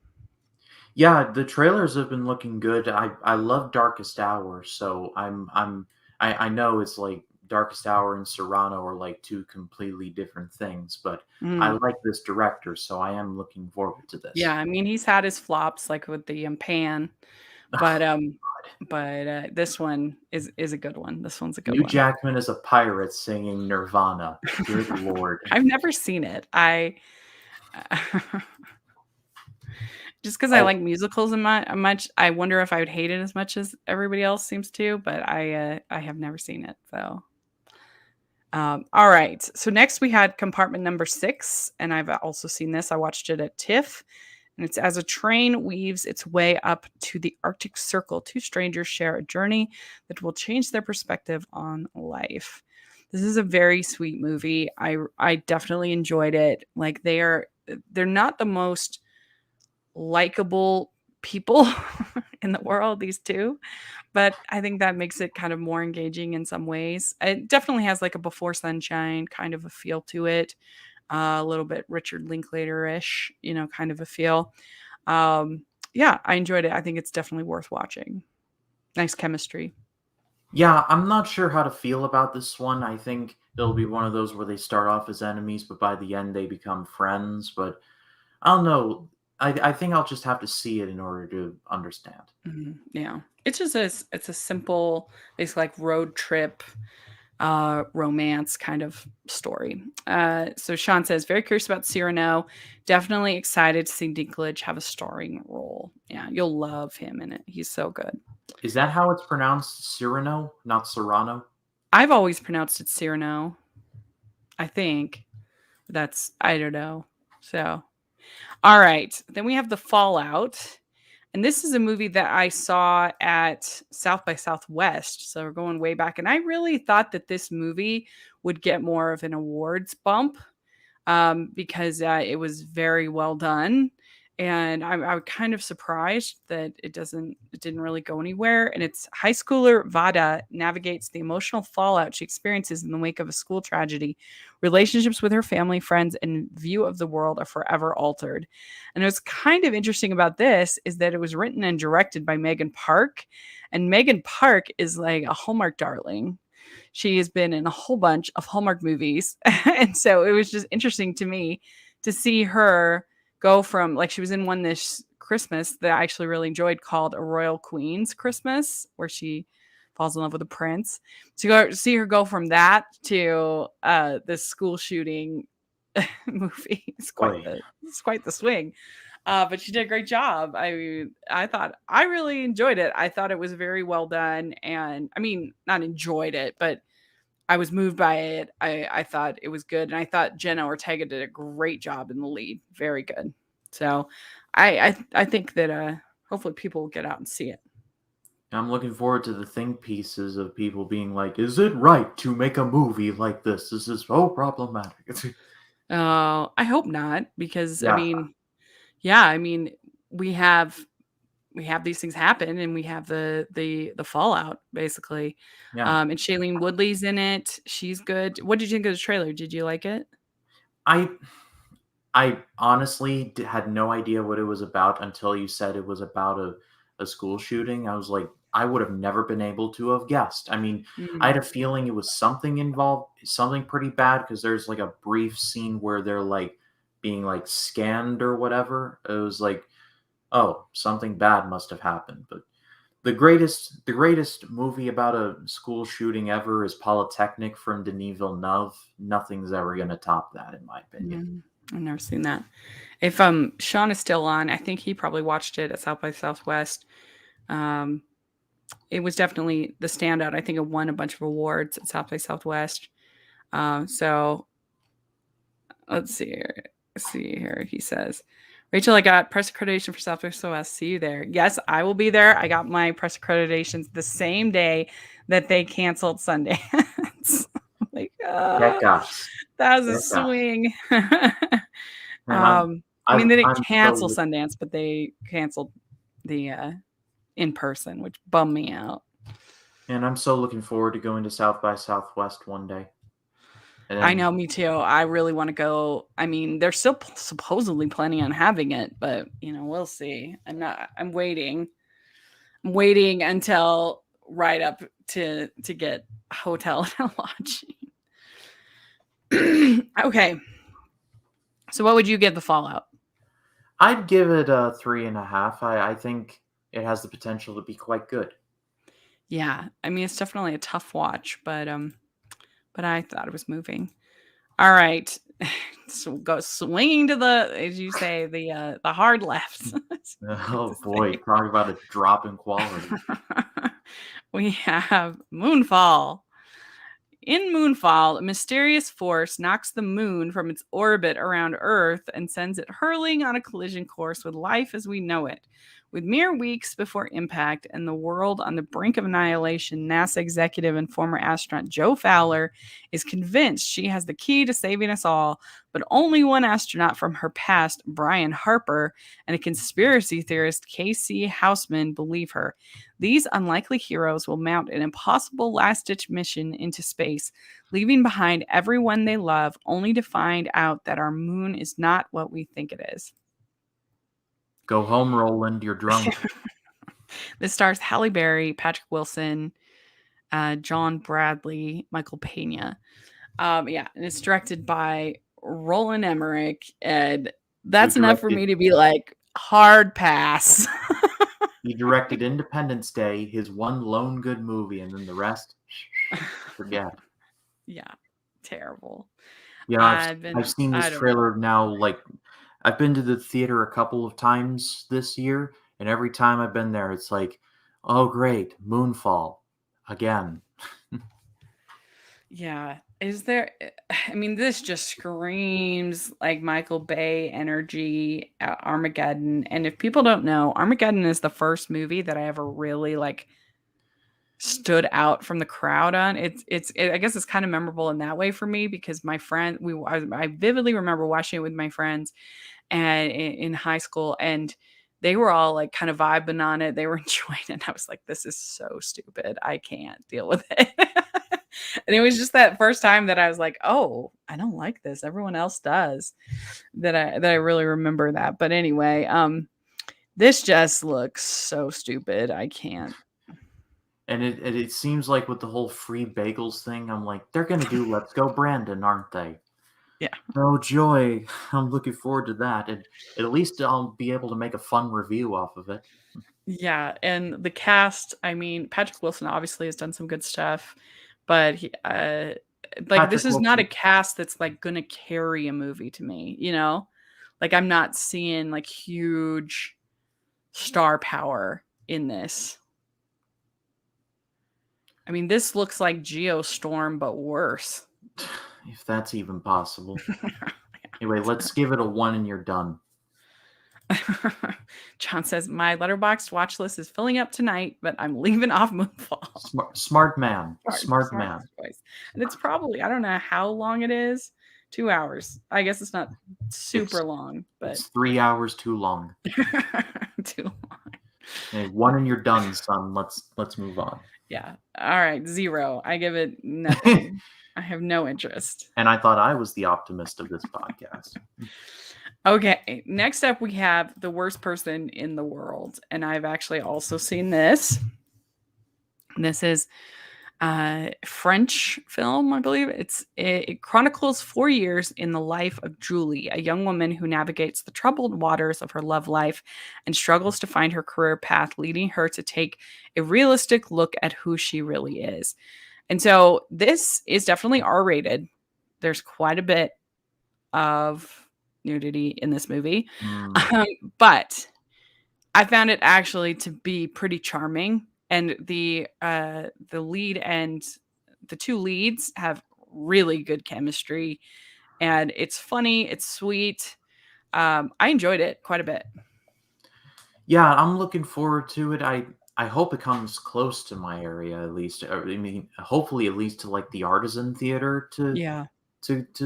Yeah, the trailers have been looking good. I love Darkest Hour, so I know it's like Darkest Hour and Serrano are like two completely different things, but I Mm. like this director, so I am looking forward to Yeah, this. I mean, he's had his flops like with the Pan, but this one is a good one. This one's a good Hugh one. Jackman is a pirate singing Nirvana. Good lord. I've never seen it. I just because I Oh, like musicals and much, I wonder if I would hate it as much as everybody else seems to. But I have never seen it, so. All right. So next we had compartment number 6, and I've also seen this. I watched it at TIFF, and it's as a train weaves its way up to the Arctic Circle, two strangers share a journey that will change their perspective on life. This is a very sweet movie. I definitely enjoyed it. Like they're not the most likable people in the world, these two, but I think that makes it kind of more engaging in some ways. It definitely has like a Before Sunshine kind of a feel to it, a little bit Richard Linklater-ish, kind of a feel. Um, yeah, I enjoyed it. I think it's definitely worth watching. Nice chemistry. yeah, I'm not sure how to feel about this one. I think it'll be one of those where they start off as enemies, but by the end they become friends. But I don't know. I think I'll just have to see it in order to understand. Mhm, yeah. It's a simple, basically like road trip romance kind of story. So Sean says, very curious about Cyrano. Definitely excited to see Dinklage have a starring role. Yeah, you'll love him in it. He's so good. Is that how it's pronounced? Cyrano, not Serrano? I've always pronounced it Cyrano. I think I don't know. So, all right. Then we have The Fallout. And this is a movie that I saw at South by Southwest. So we're going way back. And I really thought that this movie would get more of an awards bump, because it was very well done. And I'm kind of surprised that it didn't really go anywhere. And it's high schooler Vada navigates the emotional fallout she experiences in the wake of a school tragedy. Relationships with her family, friends, and view of the world are forever altered. And what's kind of interesting about this is that it was written and directed by Megan Park. And Megan Park is like a Hallmark darling. She has been in a whole bunch of Hallmark movies. And so it was just interesting to me to see her go from, like, she was in one this Christmas that I actually really enjoyed called A Royal Queen's Christmas, where she falls in love with a prince. To go see her go from that to this school shooting movie. Boy. It's quite the swing. But she did a great job. I thought I really enjoyed it. I thought it was very well done, and I mean, not enjoyed it, but I was moved by it. I thought it was good, and I thought Jenna Ortega did a great job in the lead. Very good. So, I think that hopefully people will get out and see it. I'm looking forward to the think pieces of people being like, "Is it right to make a movie like this? This is so problematic." Oh, I hope not, because I Yeah, mean, yeah, I mean, we have we have these things happen, and we have the fallout basically. yeah. And Shailene Woodley's in it. She's good. What did you think of the trailer? Did you like it? I I honestly had no idea what it was about until you said it was about a school shooting. I was like, I would have never been able to have guessed. I mean, I Mm, had a feeling it was something involved, something pretty bad, because there's like a brief scene where they're like being like scanned or whatever. It was like, oh, something bad must have happened. But the greatest movie about a school shooting ever is Polytechnic from Denis Villeneuve. Nothing's ever gonna top that, in my opinion. mm, I've never seen that. If Sean is still on, I think he probably watched it at South by Southwest. Um, it was definitely the standout. I think it won a bunch of awards at South by Southwest. So let's see here. See here. He says, Rachel, I got press accreditation for South by Southwest. See you there. Yes, I will be there. I got my press accreditations the same day that they canceled Sundance. Like, Get gas. that was a Get gas. swing. Man, I'm I mean, they didn't I'm cancel so Sundance, but they canceled the in person, which bummed me out. and I'm so looking forward to going to South by Southwest one day. And I then know, me too. I really want to go. I mean, they're still supposedly planning on having it, but we'll see. I'm waiting. I'm waiting until right up to get a hotel and lodging. Okay. So what would you give the Fallout? I'd give it a 3.5. I think it has the potential to be quite good. Yeah, I mean it's definitely a tough watch, but I thought it was moving. All right. So go swinging to the, as you say, the hard left. That's what I like to Oh boy, say. talk about a drop in quality. We have Moonfall. In Moonfall, a mysterious force knocks the moon from its orbit around Earth and sends it hurling on a collision course with life as we know it. With mere weeks before impact and the world on the brink of annihilation, NASA executive and former astronaut Jo Fowler is convinced she has the key to saving us all, but only one astronaut from her past, Brian Harper, and a conspiracy theorist, Casey Houseman, believe her. These unlikely heroes will mount an impossible last ditch mission into space, leaving behind everyone they love, only to find out that our moon is not what we think it is. Go home, Roland. You're drunk. This stars Halle Berry, Patrick Wilson, John Bradley, Michael Pena. Yeah, and it's directed by Roland Emmerich, and Who that's enough for directed me to be like hard pass. he directed Independence Day, his one lone good movie, and then the rest, forget. Yeah, terrible. You know, I've seen this I don't know. trailer now. Like, I've been to the theater a couple of times this year, and every time I've been there, it's like, oh great, Moonfall again. Yeah. Is there I mean, this just screams like Michael Bay energy, Armageddon. And if people don't know, Armageddon is the first movie that I ever really like stood out from the crowd on. I guess it's kind of memorable in that way for me because my friend I vividly remember watching it with my friends and in high school, and they were all like kind of vibing on it. They were enjoying it. And I was like, this is so stupid. I can't deal with it. And it was just that first time that I was like, oh, I don't like this. Everyone else does. That I really remember that. But anyway, this just looks so stupid. I can't. And it seems like with the whole free bagels thing, I'm like, they're gonna do Let's Go Brandon, aren't they? Yeah. Oh joy, I'm looking forward to that, and at least I'll be able to make a fun review off of it. Yeah, and the cast, I mean, Patrick Wilson obviously has done some good stuff, but like this Patrick is not a Wilson. cast that's like gonna carry a movie to me, you know? Like I'm not seeing like huge star power in this. I mean, this looks like Geostorm, but worse. If that's even possible. Anyway, let's give it a 1 and you're done. John says, my Letterboxd watch list is filling up tonight, but I'm leaving off Moonfall. Smart man. Smart man. Choice. And it's probably, I don't know how long it is. 2 hours. I guess it's not super long, but it's 3 hours too long. too long. Okay, 1 and you're done, son. Let's move on. Yeah. All right. 0. I give it nothing. I have no interest. And I thought I was the optimist of this podcast. Okay. Next up, we have The Worst Person in the World. And I've actually also seen this. This is a French film, I believe. It chronicles 4 years in the life of Julie, a young woman who navigates the troubled waters of her love life and struggles to find her career path, leading her to take a realistic look at who she really is. And so this is definitely R-rated. There's quite a bit of nudity in this movie. But I found it actually to be pretty charming. And the lead and the two leads have really good chemistry, and it's funny, it's sweet. I enjoyed it quite a bit. Yeah, I'm looking forward to it. I hope it comes close to my area at least. I mean, hopefully at least to like the Artisan Theater to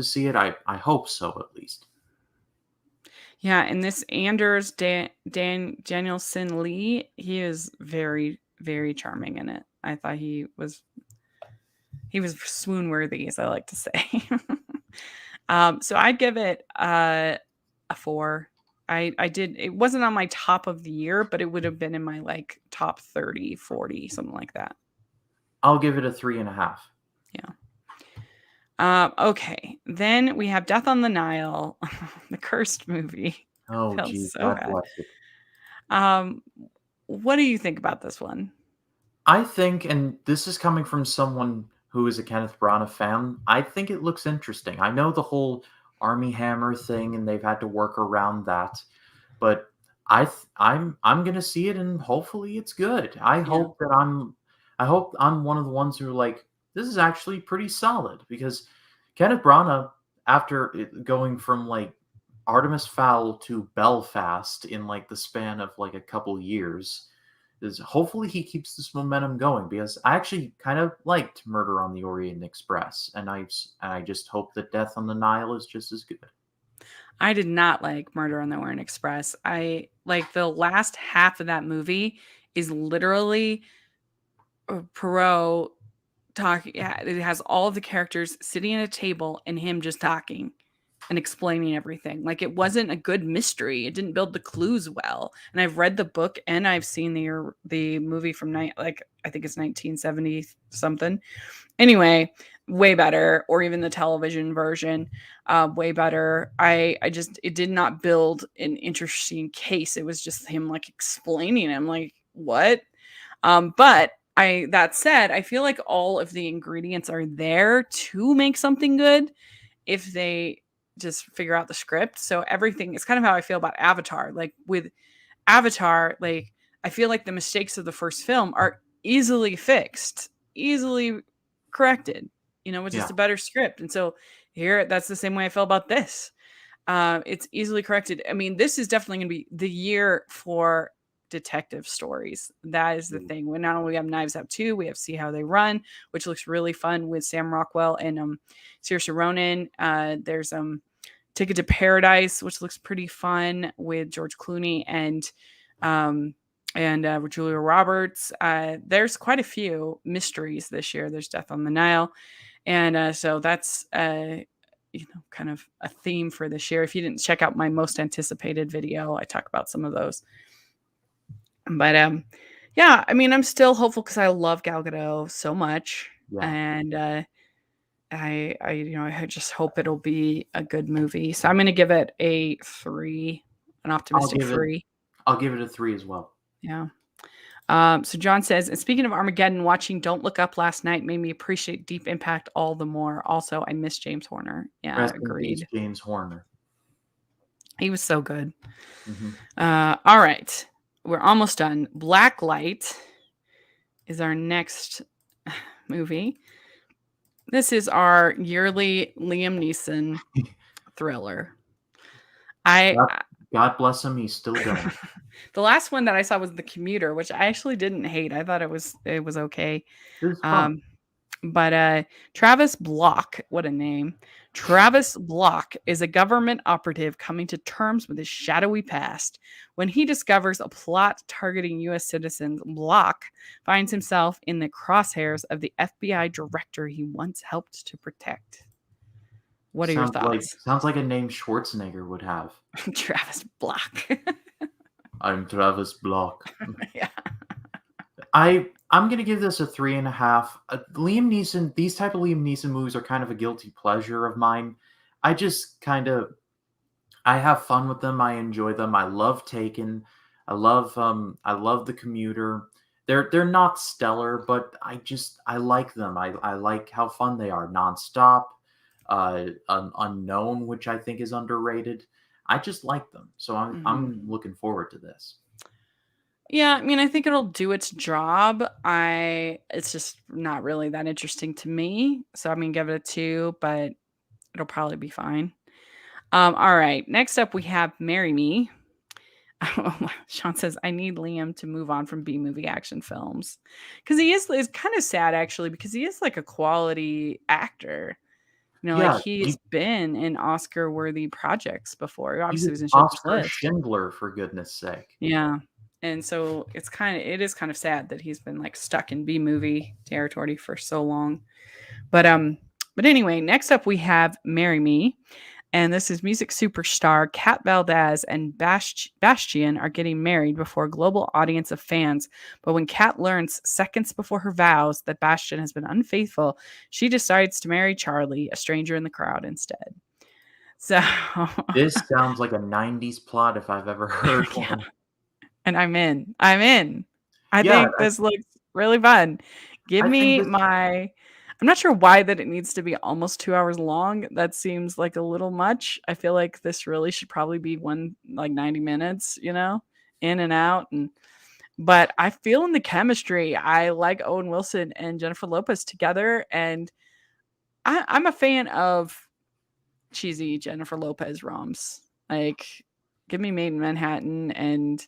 see it. I hope so at least. Yeah, and this Anders Danielson Lee, he is very, very charming in it. I thought he was swoon worthy, as I like to say. So I'd give it a 4. It wasn't on my top of the year, but it would have been in my like top 30, 40, something like that. I'll give it a 3.5. Yeah. Okay. Then we have Death on the Nile, the cursed movie. Oh, geez, God bless it. What do you think about this one? I think, and this is coming from someone who is a Kenneth Branagh fan, I think it looks interesting. I know the whole Armie Hammer thing, and they've had to work around that, but I'm gonna see it, and hopefully it's good. I hope I'm one of the ones who are like, this is actually pretty solid, because Kenneth Branagh, after going from like Artemis Fowl to Belfast in like the span of like a couple years, is hopefully he keeps this momentum going, because I actually kind of liked Murder on the Orient Express, and I just hope that Death on the Nile is just as good. I did not like Murder on the Orient Express. I like the last half of that movie is literally Poirot talking. Yeah, it has all of the characters sitting at a table and him just talking and explaining everything. Like it wasn't a good mystery. It didn't build the clues well. And I've read the book and I've seen the movie from I think it's 1970 something. Anyway, way better, or even the television version, way better. It did not build an interesting case. It was just him like explaining. I'm like, what? But that said, I feel like all of the ingredients are there to make something good if they just figure out the script. So everything is kind of how I feel about Avatar. Like with Avatar, like I feel like the mistakes of the first film are easily fixed, easily corrected, with just a better script. And so here, that's the same way I feel about this. It's easily corrected. I mean, this is definitely going to be the year for detective stories. That is the thing. We not only have Knives Out 2, we have See How They Run, which looks really fun with Sam Rockwell and Saoirse Ronan. There's Ticket to Paradise, which looks pretty fun with George Clooney and Julia Roberts. There's quite a few mysteries this year. There's Death on the Nile, and so that's kind of a theme for this year. If you didn't check out my most anticipated video, I talk about some of those. But yeah, I mean, I'm still hopeful because I love Gal Gadot so much, and I just hope it'll be a good movie. So I'm going to give it a 3, an optimistic 3. I'll give it a 3 as well. Yeah. So John says, and speaking of Armageddon, watching Don't Look Up last night made me appreciate Deep Impact all the more. Also, I miss James Horner. Yeah, Rest in peace, agreed. James Horner. He was so good. Hmm. All right. We're almost done. Blacklight is our next movie. This is our yearly Liam Neeson thriller. God bless him. He's still going. The last one that I saw was The Commuter, which I actually didn't hate. I thought it was okay. It was fun. But Travis Block, what a name. Travis Block is a government operative coming to terms with his shadowy past. When he discovers a plot targeting U.S. citizens, Block finds himself in the crosshairs of the FBI director he once helped to protect. What are your thoughts? Sounds like a name Schwarzenegger would have. Travis Block. I'm Travis Block. Yeah. I'm gonna give this a 3.5. Liam Neeson. These type of Liam Neeson movies are kind of a guilty pleasure of mine. I just I have fun with them. I enjoy them. I love Taken. I love The Commuter. They're not stellar, but I like them. I like how fun they are. Nonstop, Unknown, which I think is underrated. I just like them, so I'm looking forward to this. Yeah, I mean, I think it'll do its job. It's just not really that interesting to me. So I'm gonna give it a 2, but it'll probably be fine. All right. Next up we have Marry Me. Sean says, I need Liam to move on from B-movie action films. Because he is kind of sad actually, because he is like a quality actor. You know, Yeah, like he's been in Oscar-worthy projects before. Obviously, he was in Oscar List. Schindler, for goodness sake. Yeah. And so it is kind of sad that he's been like stuck in B movie territory for so long. But anyway, next up we have Marry Me. And this is music superstar Kat Valdez and Bastian are getting married before a global audience of fans. But when Kat learns seconds before her vows that Bastian has been unfaithful, she decides to marry Charlie, a stranger in the crowd, instead. So this sounds like a 90s plot if I've ever heard one. And I'm in. I think this looks really fun. I'm not sure why that it needs to be almost 2 hours long. That seems like a little much. I feel like this really should probably be 90 minutes, in and out. But I feel in the chemistry. I like Owen Wilson and Jennifer Lopez together. And I'm a fan of cheesy Jennifer Lopez roms. Like, give me Made in Manhattan and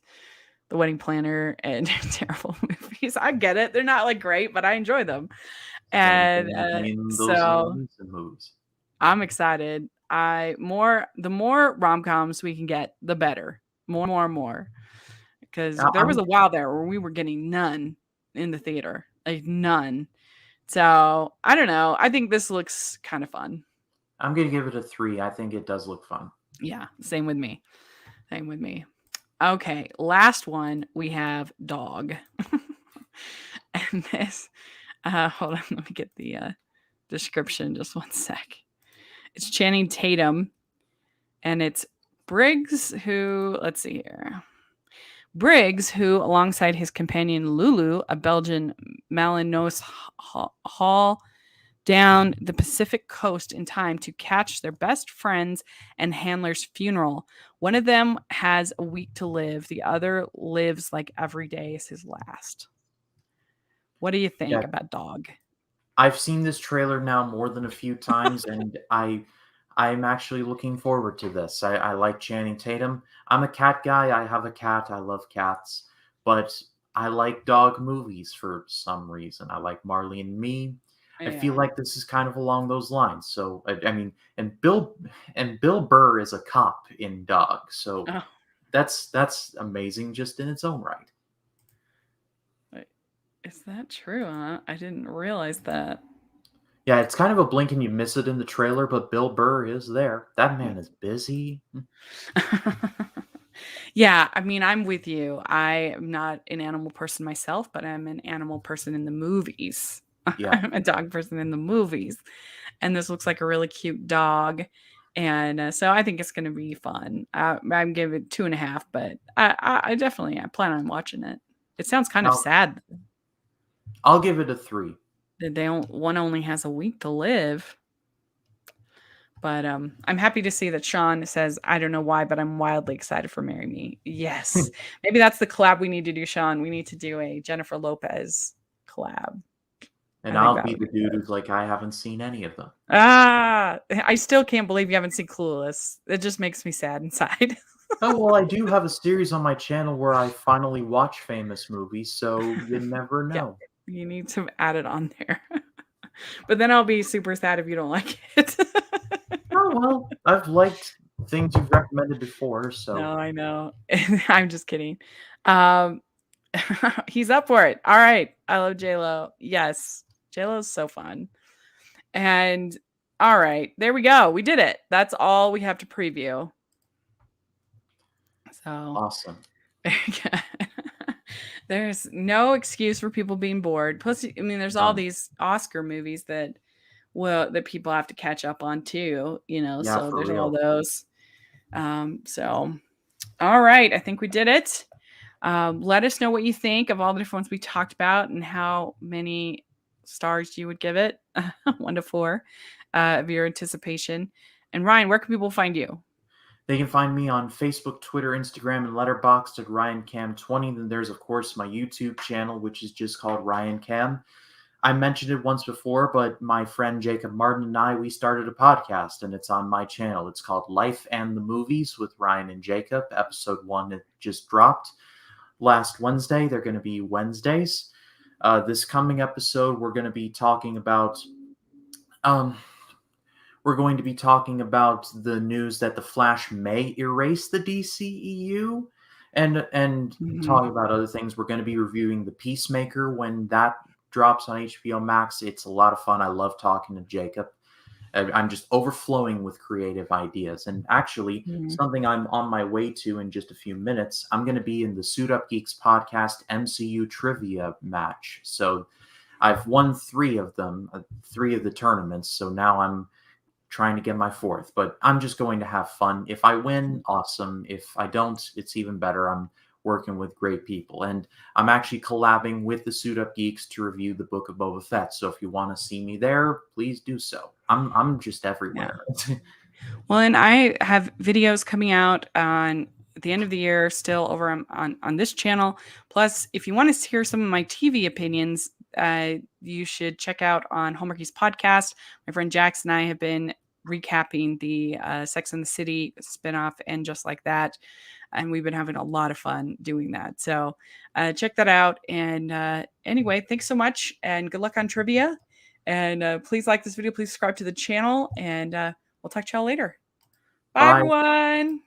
The Wedding Planner and terrible movies. I get it. They're not like great, but I enjoy them. And so I'm excited. The more rom-coms we can get, the better. More. Because there was a while there where we were getting none in the theater. Like none. So I don't know. I think this looks kind of fun. I'm going to give it a 3. I think it does look fun. Yeah, same with me. Okay, last one, we have Dog. And this, hold on, let me get the description just one sec. It's Channing Tatum, and it's Briggs who, let's see here. Briggs, who, alongside his companion Lulu, a Belgian Malinois, haul down the Pacific coast in time to catch their best friend's and handler's funeral. One of them has a week to live. The other lives like every day is his last. What do you think about Dog? I've seen this trailer now more than a few times, and I'm actually looking forward to this. I like Channing Tatum. I'm a cat guy. I have a cat. I love cats. But I like dog movies for some reason. I like Marley and Me. I feel like this is kind of along those lines. So I mean, and Bill Burr is a cop in Dog. So that's amazing just in its own right. Is that true? I didn't realize that. Yeah, it's kind of a blink and you miss it in the trailer, but Bill Burr is there. That man is busy. Yeah, I mean, I'm with you. I am not an animal person myself, but I'm an animal person in the movies. Yeah. I'm a dog person in the movies. And this looks like a really cute dog. And so I think it's going to be fun. I'm giving it 2.5, but I definitely plan on watching it. It sounds kind of I'll, sad I'll give it a 3. that one only has a week to live. But I'm happy to see that Sean says, I don't know why, but I'm wildly excited for Marry Me. Yes. Maybe that's the collab we need to do, Sean. We need to do a Jennifer Lopez collab. And I think I'll that be would the be dude good. who's like, I haven't seen any of them. I still can't believe you haven't seen Clueless. It just makes me sad inside. Oh, well, I do have a series on my channel where I finally watch famous movies, so you never Yeah, know. you need to add it on there. But then I'll be super sad if you don't like it. Oh, well, I've liked things you've recommended before, so. No, I know. I'm just kidding. Um, he's up for it. All right. I love JLo. Yes. JLo's so fun. And all right, there we go. We did it. That's all we have to preview. So Awesome. there's no excuse for people being bored. Plus, I mean, there's all None. these Oscar movies that people have to catch up on too, Yeah, so for there's all real. those. So all right, I think we did it. Let us know what you think of all the different ones we talked about and how many stars you would give it. 1 to 4 of your anticipation. And Ryan, where can people find you? They can find me on Facebook, Twitter, Instagram, and Letterboxd at RyanCam20. Then there's, of course, my YouTube channel, which is just called Ryan Cam. I mentioned it once before, but my friend Jacob Martin and I, we started a podcast, and it's on my channel. It's called Life and the Movies with Ryan and Jacob. Episode 1 it just dropped last Wednesday. They're going to be Wednesdays. This coming episode, we're going to be talking about the news that the Flash may erase the DCEU, and talking about other things. We're going to be reviewing The Peacemaker when that drops on HBO Max. It's a lot of fun. I love talking to Jacob. I'm just overflowing with creative ideas. And actually, something I'm on my way to in just a few minutes, I'm going to be in the Suit Up Geeks podcast MCU trivia match. So I've won 3 of them, 3 of the tournaments. So now I'm trying to get my 4th, but I'm just going to have fun. If I win, awesome. If I don't, it's even better. I'm working with great people, and I'm actually collabing with the Suit Up Geeks to review the Book of Boba Fett. So if you want to see me there, please do so. I'm just everywhere. Yeah. Well, and I have videos coming out on at the end of the year still over on this channel. Plus, if you want to hear some of my TV opinions, you should check out on Hallmarkies podcast. My friend Jax and I have been recapping the Sex and the City spinoff and Just Like That. And we've been having a lot of fun doing that. So check that out. And anyway, thanks so much and good luck on trivia. And please like this video. Please subscribe to the channel. And we'll talk to y'all later. Bye, Bye. everyone.